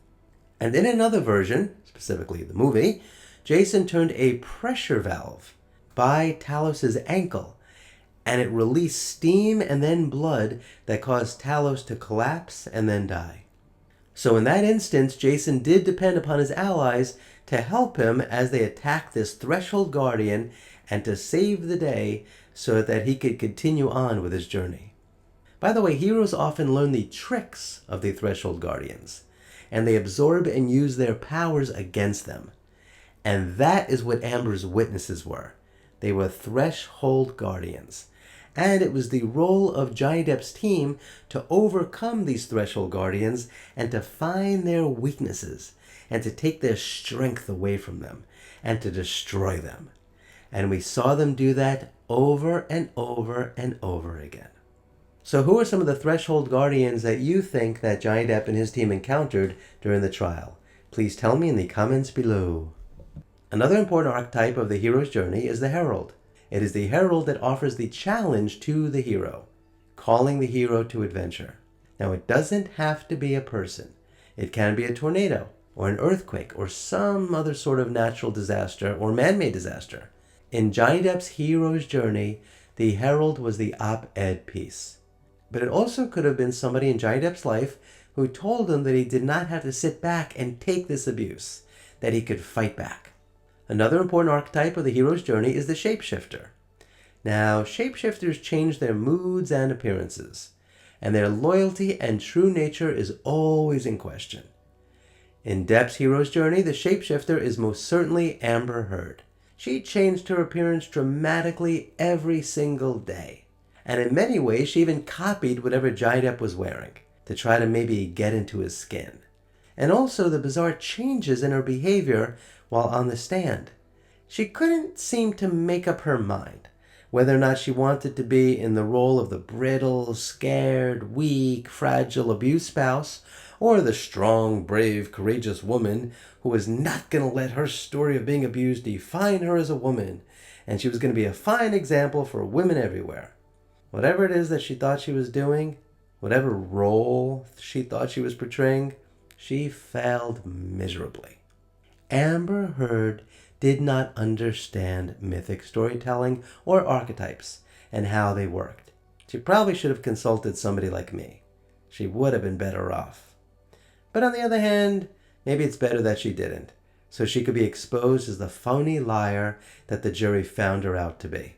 And in another version, specifically the movie, Jason turned a pressure valve by Talos' ankle, and it released steam and then blood that caused Talos to collapse and then die. So in that instance, Jason did depend upon his allies to help him as they attacked this Threshold Guardian and to save the day so that he could continue on with his journey. By the way, heroes often learn the tricks of the Threshold Guardians, and they absorb and use their powers against them. And that is what Amber's witnesses were. They were Threshold Guardians. And it was the role of Johnny Depp's team to overcome these Threshold Guardians and to find their weaknesses and to take their strength away from them and to destroy them. And we saw them do that over and over and over again. So who are some of the Threshold Guardians that you think that Johnny Depp and his team encountered during the trial? Please tell me in the comments below. Another important archetype of the hero's journey is the Herald. It is the Herald that offers the challenge to the hero, calling the hero to adventure. Now, it doesn't have to be a person. It can be a tornado, or an earthquake, or some other sort of natural disaster or man-made disaster. In Johnny Depp's hero's journey, the Herald was the op-ed piece. But it also could have been somebody in Johnny Depp's life who told him that he did not have to sit back and take this abuse, that he could fight back. Another important archetype of the hero's journey is the Shapeshifter. Now, shapeshifters change their moods and appearances, and their loyalty and true nature is always in question. In Depp's hero's journey, the shapeshifter is most certainly Amber Heard. She changed her appearance dramatically every single day. And in many ways, she even copied whatever Johnny Depp was wearing to try to maybe get into his skin. And also the bizarre changes in her behavior while on the stand. She couldn't seem to make up her mind whether or not she wanted to be in the role of the brittle, scared, weak, fragile abused spouse, or the strong, brave, courageous woman who was not going to let her story of being abused define her as a woman, and she was going to be a fine example for women everywhere. Whatever it is that she thought she was doing, whatever role she thought she was portraying, she failed miserably. Amber Heard did not understand mythic storytelling or archetypes and how they worked. She probably should have consulted somebody like me. She would have been better off. But on the other hand, maybe it's better that she didn't, so she could be exposed as the phony liar that the jury found her out to be.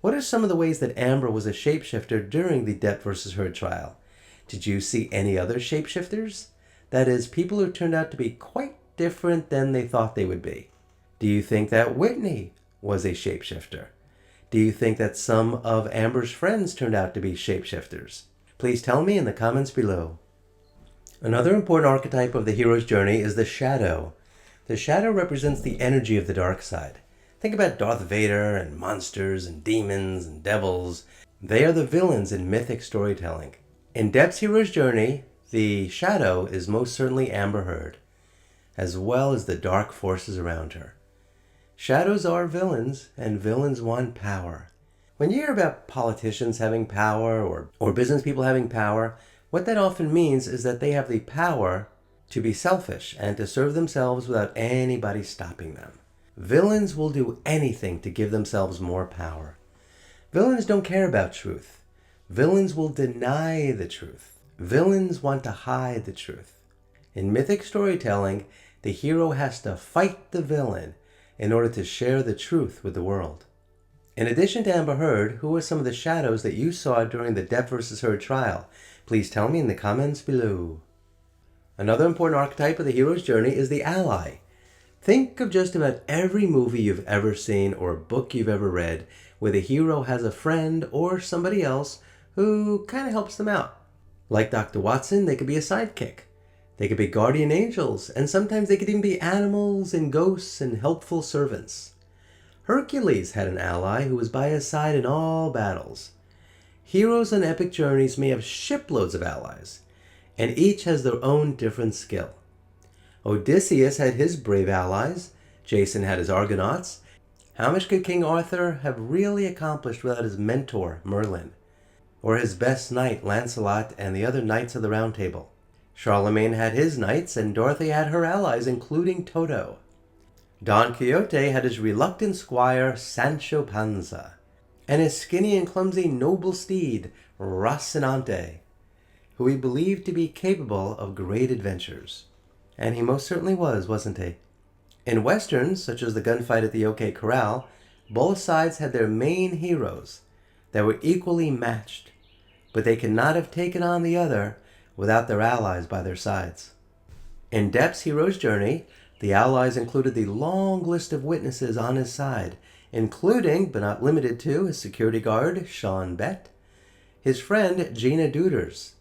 What are some of the ways that Amber was a shapeshifter during the Depp versus Heard trial? Did you see any other shapeshifters? That is, people who turned out to be quite different than they thought they would be. Do you think that Whitney was a shapeshifter? Do you think that some of Amber's friends turned out to be shapeshifters? Please tell me in the comments below. Another important archetype of the hero's journey is the shadow. The shadow represents the energy of the dark side. Think about Darth Vader and monsters and demons and devils. They are the villains in mythic storytelling. In Depp's hero's journey, the shadow is most certainly Amber Heard, as well as the dark forces around her. Shadows are villains, and villains want power. When you hear about politicians having power or business people having power, what that often means is that they have the power to be selfish and to serve themselves without anybody stopping them. Villains will do anything to give themselves more power. Villains don't care about truth. Villains will deny the truth. Villains want to hide the truth. In mythic storytelling, the hero has to fight the villain in order to share the truth with the world. In addition to Amber Heard, who were some of the shadows that you saw during the Depp versus Heard trial? Please tell me in the comments below. Another important archetype of the hero's journey is the ally. Think of just about every movie you've ever seen or book you've ever read where the hero has a friend or somebody else who kind of helps them out. Like Dr. Watson, they could be a sidekick. They could be guardian angels, and sometimes they could even be animals and ghosts and helpful servants. Hercules had an ally who was by his side in all battles. Heroes on epic journeys may have shiploads of allies, and each has their own different skill. Odysseus had his brave allies. Jason had his Argonauts. How much could King Arthur have really accomplished without his mentor, Merlin? Or his best knight, Lancelot, and the other knights of the Round Table? Charlemagne had his knights, and Dorothy had her allies, including Toto. Don Quixote had his reluctant squire, Sancho Panza, and his skinny and clumsy noble steed, Rocinante, who he believed to be capable of great adventures. And he most certainly was, wasn't he? In westerns, such as the gunfight at the OK Corral, both sides had their main heroes that were equally matched, but they could not have taken on the other without their allies by their sides. In Depp's hero's journey, the allies included the long list of witnesses on his side, including, but not limited to, his security guard, Sean Bett, his friend, Gina Duders,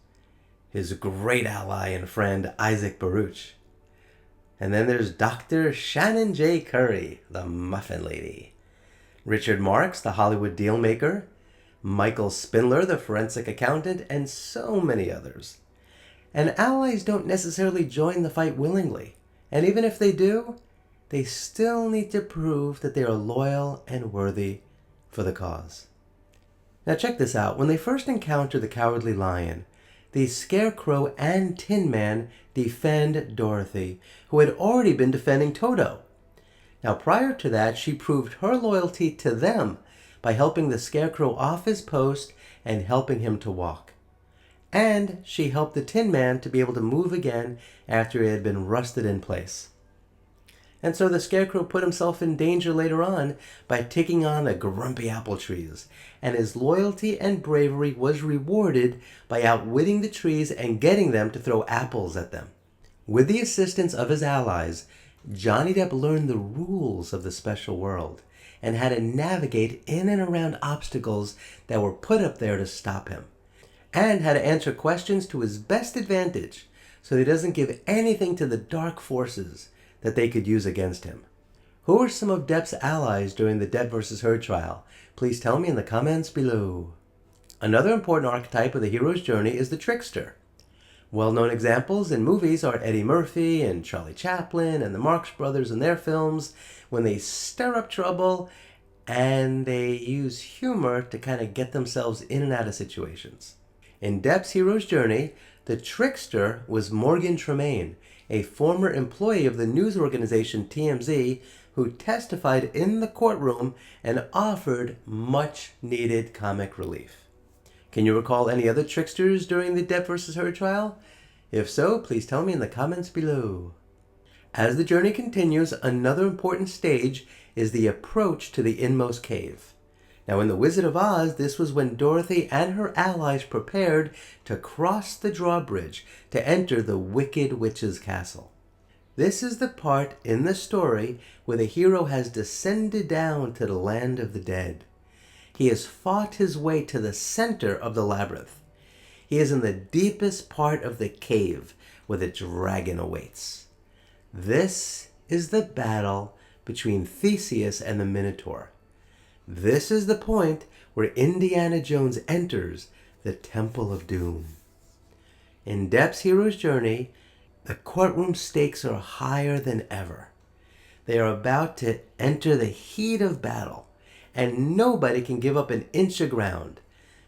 his great ally and friend, Isaac Baruch. And then there's Dr. Shannon J. Curry, the Muffin Lady, Richard Marx, the Hollywood dealmaker, Michael Spindler, the forensic accountant, and so many others. And allies don't necessarily join the fight willingly. And even if they do, they still need to prove that they are loyal and worthy for the cause. Now check this out. When they first encounter the Cowardly Lion, the Scarecrow and Tin Man defend Dorothy, who had already been defending Toto. Now prior to that, she proved her loyalty to them by helping the Scarecrow off his post and helping him to walk. And she helped the Tin Man to be able to move again after he had been rusted in place. And so the Scarecrow put himself in danger later on by taking on the grumpy apple trees, and his loyalty and bravery was rewarded by outwitting the trees and getting them to throw apples at them. With the assistance of his allies, Johnny Depp learned the rules of the special world and how to navigate in and around obstacles that were put up there to stop him, and how to answer questions to his best advantage so he doesn't give anything to the dark forces that they could use against him. Who are some of Depp's allies during the Depp vs. Heard trial? Please tell me in the comments below. Another important archetype of the hero's journey is the Trickster. Well-known examples in movies are Eddie Murphy and Charlie Chaplin and the Marx Brothers in their films, when they stir up trouble and they use humor to kind of get themselves in and out of situations. In Depp's hero's journey, the Trickster was Morgan Tremaine, a former employee of the news organization TMZ, who testified in the courtroom and offered much-needed comic relief. Can you recall any other tricksters during the Depp vs. Heard trial? If so, please tell me in the comments below. As the journey continues, another important stage is the approach to the Inmost Cave. Now in The Wizard of Oz, this was when Dorothy and her allies prepared to cross the drawbridge to enter the Wicked Witch's castle. This is the part in the story where the hero has descended down to the land of the dead. He has fought his way to the center of the labyrinth. He is in the deepest part of the cave where the dragon awaits. This is the battle between Theseus and the Minotaur. This is the point where Indiana Jones enters the Temple of Doom. In Depp's hero's journey, the courtroom stakes are higher than ever. They are about to enter the heat of battle, and nobody can give up an inch of ground.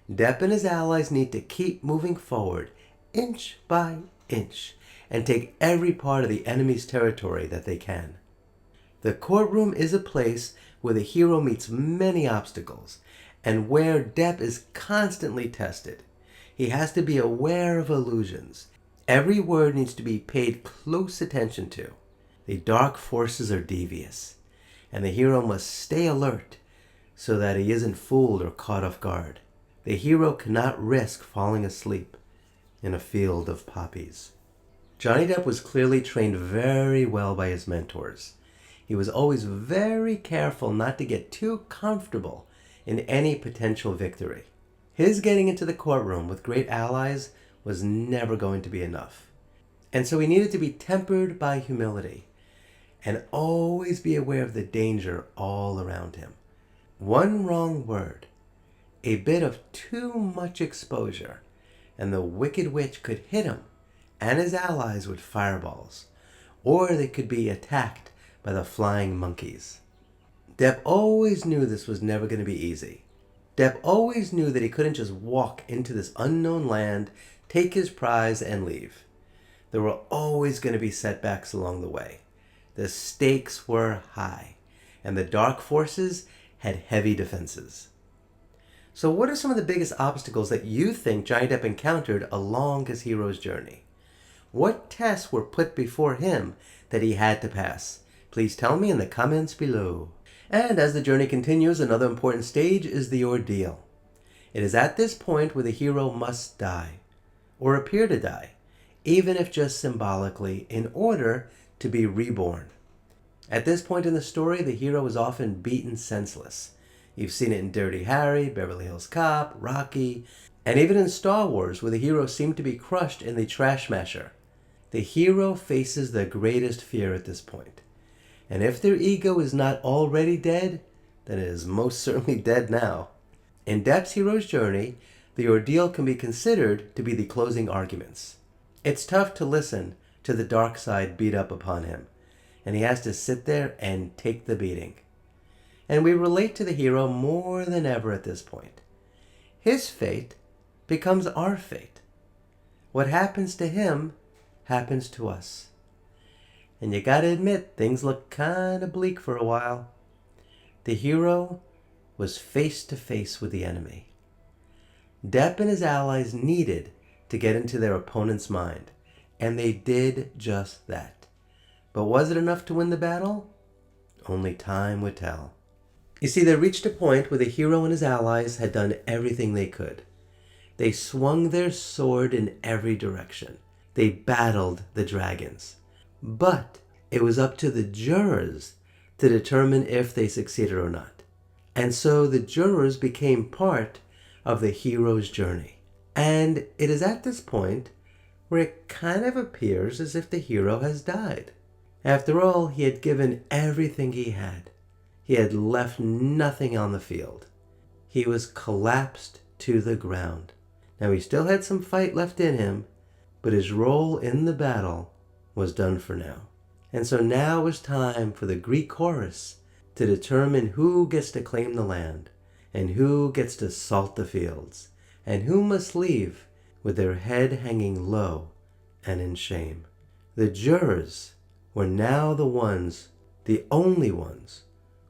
Depp and his allies need to keep moving forward, inch by inch, and take every part of the enemy's territory that they can. The courtroom is a place where the hero meets many obstacles, and where Depp is constantly tested. He has to be aware of illusions. Every word needs to be paid close attention to. The dark forces are devious, and the hero must stay alert so that he isn't fooled or caught off guard. The hero cannot risk falling asleep in a field of poppies. Johnny Depp was clearly trained very well by his mentors. He was always very careful not to get too comfortable in any potential victory. His getting into the courtroom with great allies was never going to be enough. And so he needed to be tempered by humility and always be aware of the danger all around him. One wrong word, a bit of too much exposure, and the Wicked Witch could hit him and his allies with fireballs, or they could be attacked by the flying monkeys. Depp always knew this was never going to be easy. Depp always knew that he couldn't just walk into this unknown land, take his prize, and leave. There were always going to be setbacks along the way. The stakes were high, and the dark forces had heavy defenses. So what are some of the biggest obstacles that you think Johnny Depp encountered along his hero's journey? What tests were put before him that he had to pass? Please tell me in the comments below. And as the journey continues, another important stage is the ordeal. It is at this point where the hero must die, or appear to die, even if just symbolically, in order to be reborn. At this point in the story, the hero is often beaten senseless. You've seen it in Dirty Harry, Beverly Hills Cop, Rocky, and even in Star Wars, where the hero seemed to be crushed in the Trash Smasher. The hero faces the greatest fear at this point. And if their ego is not already dead, then it is most certainly dead now. In Depp's hero's journey, the ordeal can be considered to be the closing arguments. It's tough to listen to the dark side beat up upon him. and he has to sit there and take the beating. And we relate to the hero more than ever at this point. His fate becomes our fate. What happens to him happens to us. And you gotta admit, things look kinda bleak for a while. The hero was face to face with the enemy. Depp and his allies needed to get into their opponent's mind, and they did just that. But was it enough to win the battle? Only time would tell. You see, they reached a point where the hero and his allies had done everything they could. They swung their sword in every direction. They battled the dragons. But it was up to the jurors to determine if they succeeded or not. And so the jurors became part of the hero's journey. And it is at this point where it kind of appears as if the hero has died. After all, he had given everything he had. He had left nothing on the field. He was collapsed to the ground. Now he still had some fight left in him, but his role in the battle was done for now. And so now it was time for the Greek chorus to determine who gets to claim the land, and who gets to salt the fields, and who must leave with their head hanging low and in shame. The jurors were now the ones, the only ones,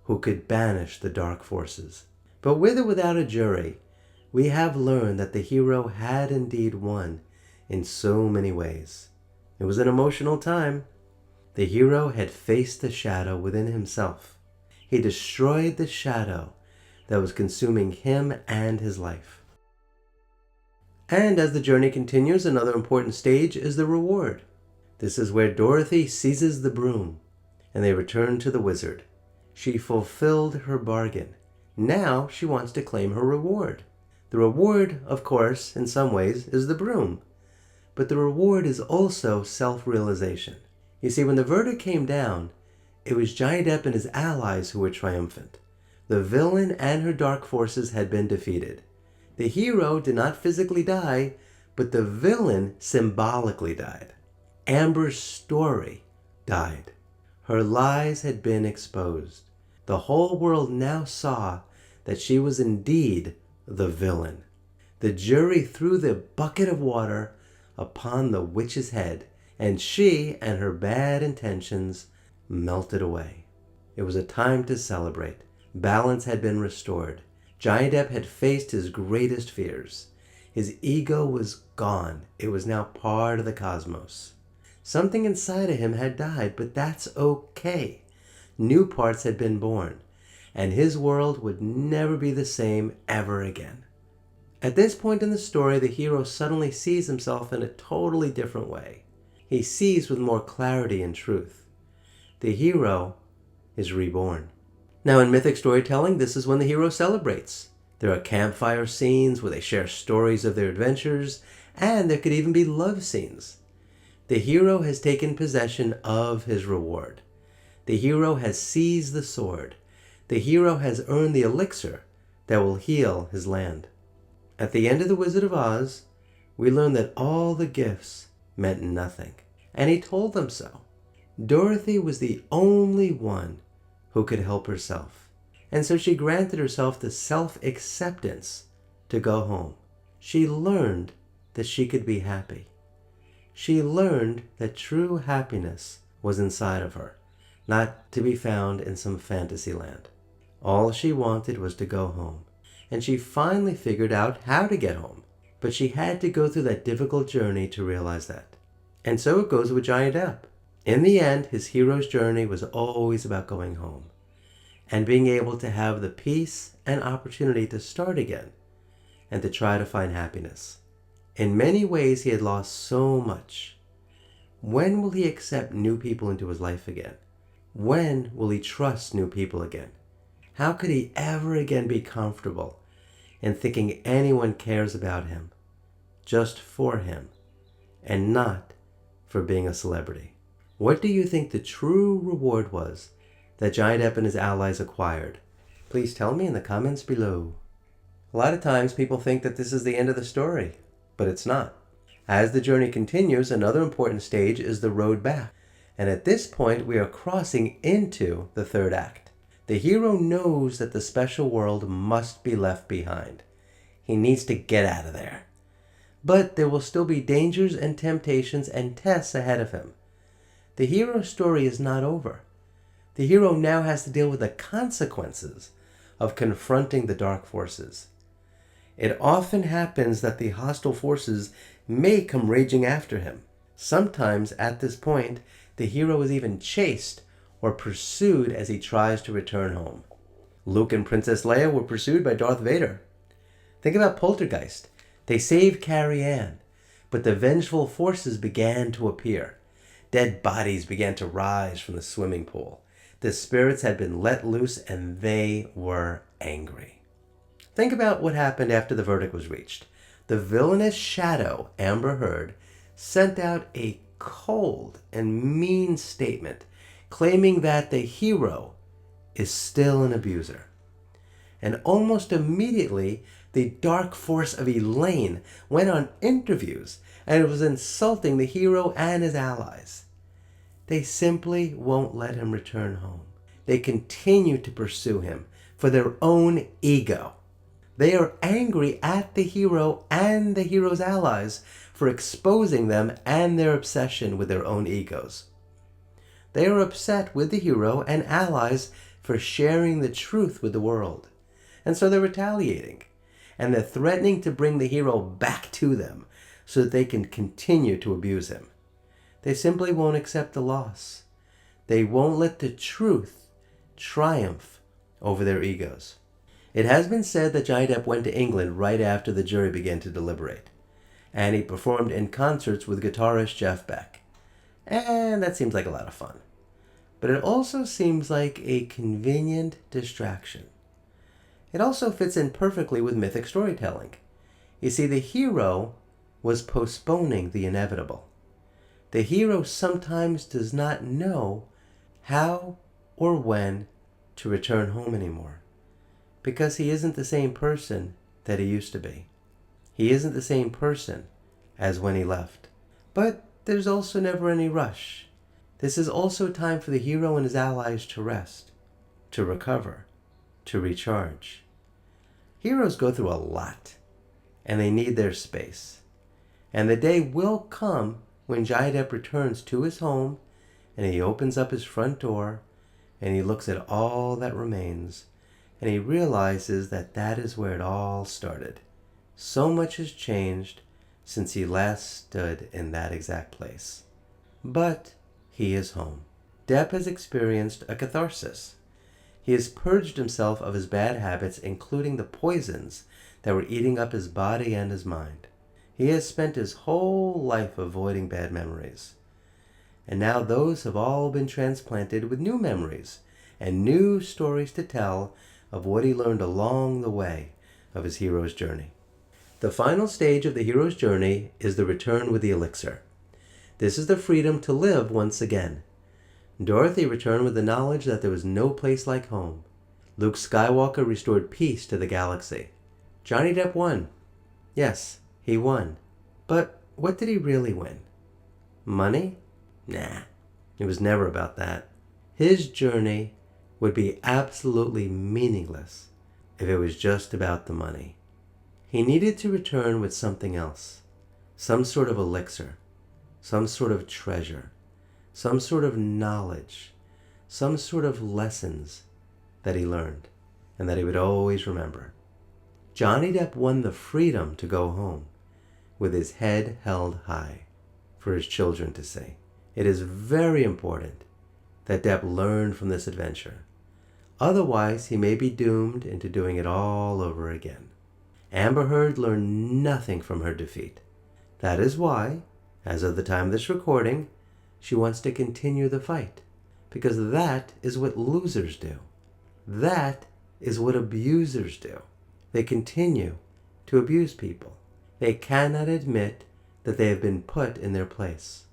who could banish the dark forces. But with or without a jury, we have learned that the hero had indeed won in so many ways. It was an emotional time. The hero had faced the shadow within himself. He destroyed the shadow that was consuming him and his life. And as the journey continues, another important stage is the reward. This is where Dorothy seizes the broom, and they return to the wizard. She fulfilled her bargain. Now she wants to claim her reward. The reward, of course, in some ways, is the broom. But the reward is also self-realization. You see, when the verdict came down, it was Johnny Depp and his allies who were triumphant. The villain and her dark forces had been defeated. The hero did not physically die, but the villain symbolically died. Amber's story died. Her lies had been exposed. The whole world now saw that she was indeed the villain. The jury threw the bucket of water upon the witch's head, and she and her bad intentions melted away. It was a time to celebrate. Balance had been restored. Johnny Depp had faced his greatest fears. His ego was gone. It was now part of the cosmos. Something inside of him had died, but that's okay. New parts had been born, and his world would never be the same ever again. At this point in the story, the hero suddenly sees himself in a totally different way. He sees with more clarity and truth. The hero is reborn. Now in Mythic Storytelling, this is when the hero celebrates. There are campfire scenes where they share stories of their adventures, and there could even be love scenes. The hero has taken possession of his reward. The hero has seized the sword. The hero has earned the elixir that will heal his land. At the end of The Wizard of Oz, we learn that all the gifts meant nothing, and he told them so. Dorothy was the only one who could help herself, and so she granted herself the self-acceptance to go home. She learned that she could be happy. She learned that true happiness was inside of her, not to be found in some fantasy land. All she wanted was to go home, and she finally figured out how to get home. But she had to go through that difficult journey to realize that. And so it goes with Johnny Depp. In the end, his hero's journey was always about going home and being able to have the peace and opportunity to start again and to try to find happiness. In many ways, he had lost so much. When will he accept new people into his life again? When will he trust new people again? How could he ever again be comfortable in thinking anyone cares about him, just for him, and not for being a celebrity? What do you think the true reward was that Johnny Depp and his allies acquired? Please tell me in the comments below. A lot of times people think that this is the end of the story, but it's not. As the journey continues, another important stage is the road back. And at this point, we are crossing into the third act. The hero knows that the special world must be left behind. He needs to get out of there. But there will still be dangers and temptations and tests ahead of him. The hero's story is not over. The hero now has to deal with the consequences of confronting the dark forces. It often happens that the hostile forces may come raging after him. Sometimes at this point, the hero is even chased or pursued as he tries to return home. Luke and Princess Leia were pursued by Darth Vader. Think about Poltergeist. They saved Carrie Ann, but the vengeful forces began to appear. Dead bodies began to rise from the swimming pool. The spirits had been let loose and they were angry. Think about what happened after the verdict was reached. The villainous shadow, Amber Heard, sent out a cold and mean statement claiming that the hero is still an abuser. And almost immediately, the dark force of Elaine went on interviews and was insulting the hero and his allies. They simply won't let him return home. They continue to pursue him for their own ego. They are angry at the hero and the hero's allies for exposing them and their obsession with their own egos. They are upset with the hero and allies for sharing the truth with the world. And so they're retaliating. And they're threatening to bring the hero back to them so that they can continue to abuse him. They simply won't accept the loss. They won't let the truth triumph over their egos. It has been said that Johnny Depp went to England right after the jury began to deliberate. And he performed in concerts with guitarist Jeff Beck. And that seems like a lot of fun. But it also seems like a convenient distraction. It also fits in perfectly with mythic storytelling. You see, the hero was postponing the inevitable. The hero sometimes does not know how or when to return home anymore, because he isn't the same person that he used to be. He isn't the same person as when he left. But there's also never any rush. This is also time for the hero and his allies to rest, to recover, to recharge. Heroes go through a lot, and they need their space. And the day will come when Johnny Depp returns to his home, and he opens up his front door, and he looks at all that remains, and he realizes that that is where it all started. So much has changed since he last stood in that exact place. But he is home. Depp has experienced a catharsis. He has purged himself of his bad habits, including the poisons that were eating up his body and his mind. He has spent his whole life avoiding bad memories. And now those have all been transplanted with new memories and new stories to tell of what he learned along the way of his hero's journey. The final stage of the hero's journey is the return with the elixir. This is the freedom to live once again. Dorothy returned with the knowledge that there was no place like home. Luke Skywalker restored peace to the galaxy. Johnny Depp won. Yes, he won. But what did he really win? Money? Nah, it was never about that. His journey would be absolutely meaningless if it was just about the money. He needed to return with something else. Some sort of elixir. Some sort of treasure. Some sort of knowledge. Some sort of lessons that he learned and that he would always remember. Johnny Depp won the freedom to go home with his head held high for his children to see. It is very important that Depp learned from this adventure. Otherwise, he may be doomed into doing it all over again. Amber Heard learned nothing from her defeat. That is why, as of the time of this recording, she wants to continue the fight. Because that is what losers do. That is what abusers do. They continue to abuse people. They cannot admit that they have been put in their place.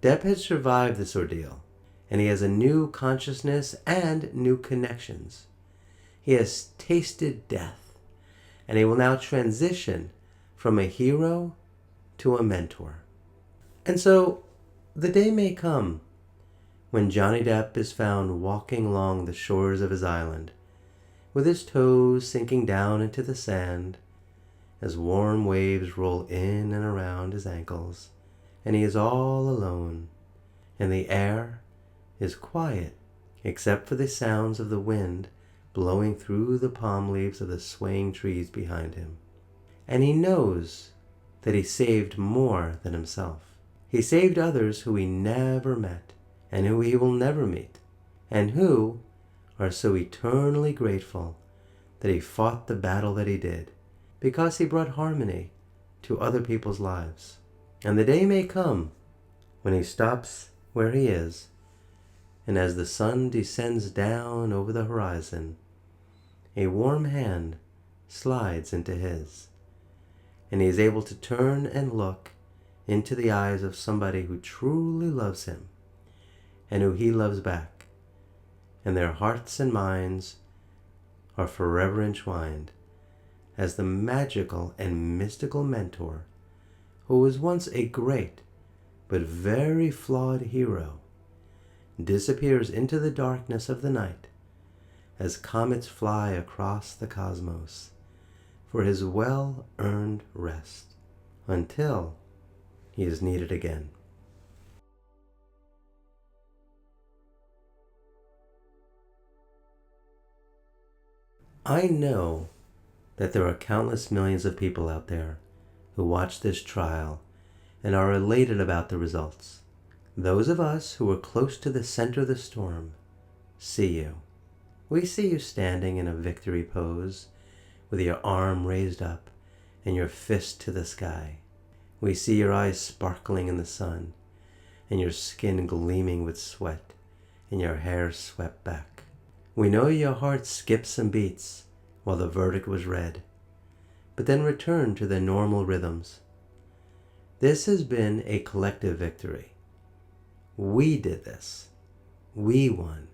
Depp has survived this ordeal, and he has a new consciousness and new connections. He has tasted death, and he will now transition from a hero to a mentor. And so, the day may come when Johnny Depp is found walking along the shores of his island, with his toes sinking down into the sand as warm waves roll in and around his ankles, and he is all alone, and the air is quiet except for the sounds of the wind blowing through the palm leaves of the swaying trees behind him. And he knows that he saved more than himself. He saved others who he never met and who he will never meet, and who are so eternally grateful that he fought the battle that he did, because he brought harmony to other people's lives. And the day may come when he stops where he is, and as the sun descends down over the horizon, a warm hand slides into his, and he is able to turn and look into the eyes of somebody who truly loves him and who he loves back, and their hearts and minds are forever entwined as the magical and mystical mentor who was once a great but very flawed hero disappears into the darkness of the night as comets fly across the cosmos for his well-earned rest until he is needed again. I know that there are countless millions of people out there who watch this trial and are elated about the results. Those of us who are close to the center of the storm see you. We see you standing in a victory pose with your arm raised up and your fist to the sky. We see your eyes sparkling in the sun and your skin gleaming with sweat and your hair swept back. We know your heart skipped some beats while the verdict was read, but then returned to their normal rhythms. This has been a collective victory. We did this. We won.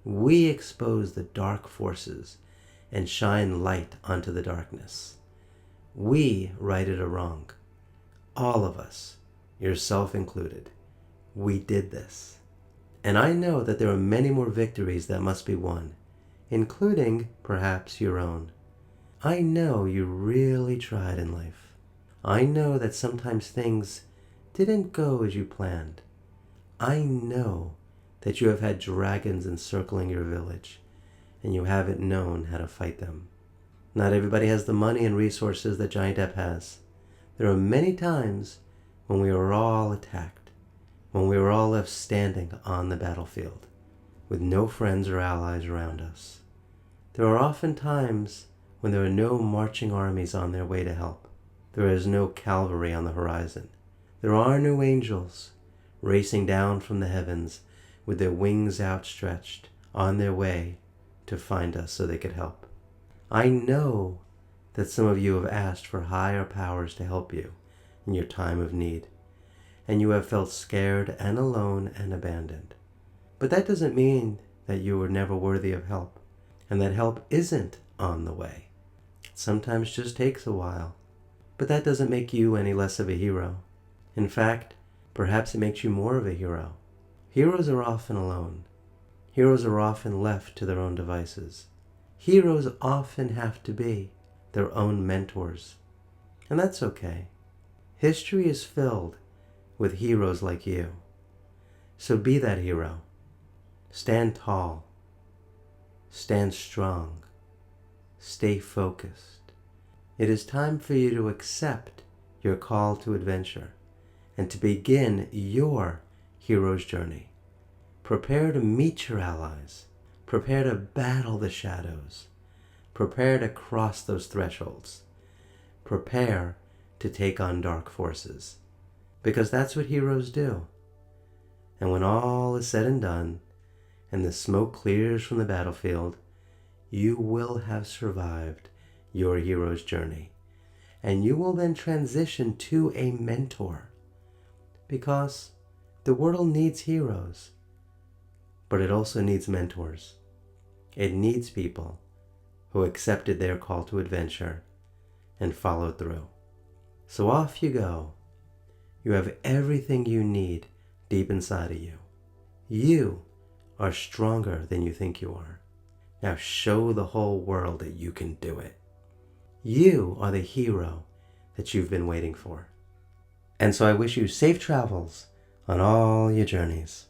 We exposed the dark forces and shine light onto the darkness. We righted a wrong. All of us, yourself included. We did this. And I know that there are many more victories that must be won, including perhaps your own. I know you really tried in life. I know that sometimes things didn't go as you planned. I know that you have had dragons encircling your village, and you haven't known how to fight them. Not everybody has the money and resources that Johnny Depp has. There are many times when we were all attacked, when we were all left standing on the battlefield, with no friends or allies around us. There are often times when there are no marching armies on their way to help. There is no cavalry on the horizon. There are no angels racing down from the heavens with their wings outstretched on their way to find us so they could help. I know that some of you have asked for higher powers to help you in your time of need, and you have felt scared and alone and abandoned. But that doesn't mean that you were never worthy of help, and that help isn't on the way. It sometimes just takes a while, but that doesn't make you any less of a hero. In fact, perhaps it makes you more of a hero. Heroes are often alone. Heroes are often left to their own devices. Heroes often have to be their own mentors, and that's okay. History is filled with heroes like you. So be that hero. Stand tall. Stand strong. Stay focused. It is time for you to accept your call to adventure and to begin your hero's journey. Prepare to meet your allies. Prepare to battle the shadows. Prepare to cross those thresholds. Prepare to take on dark forces, because that's what heroes do. And when all is said and done, and the smoke clears from the battlefield, you will have survived your hero's journey, and you will then transition to a mentor, because the world needs heroes, but it also needs mentors. It needs people who accepted their call to adventure and followed through. So off you go. You have everything you need deep inside of you. You are stronger than you think you are. Now show the whole world that you can do it. You are the hero that you've been waiting for. And so I wish you safe travels on all your journeys.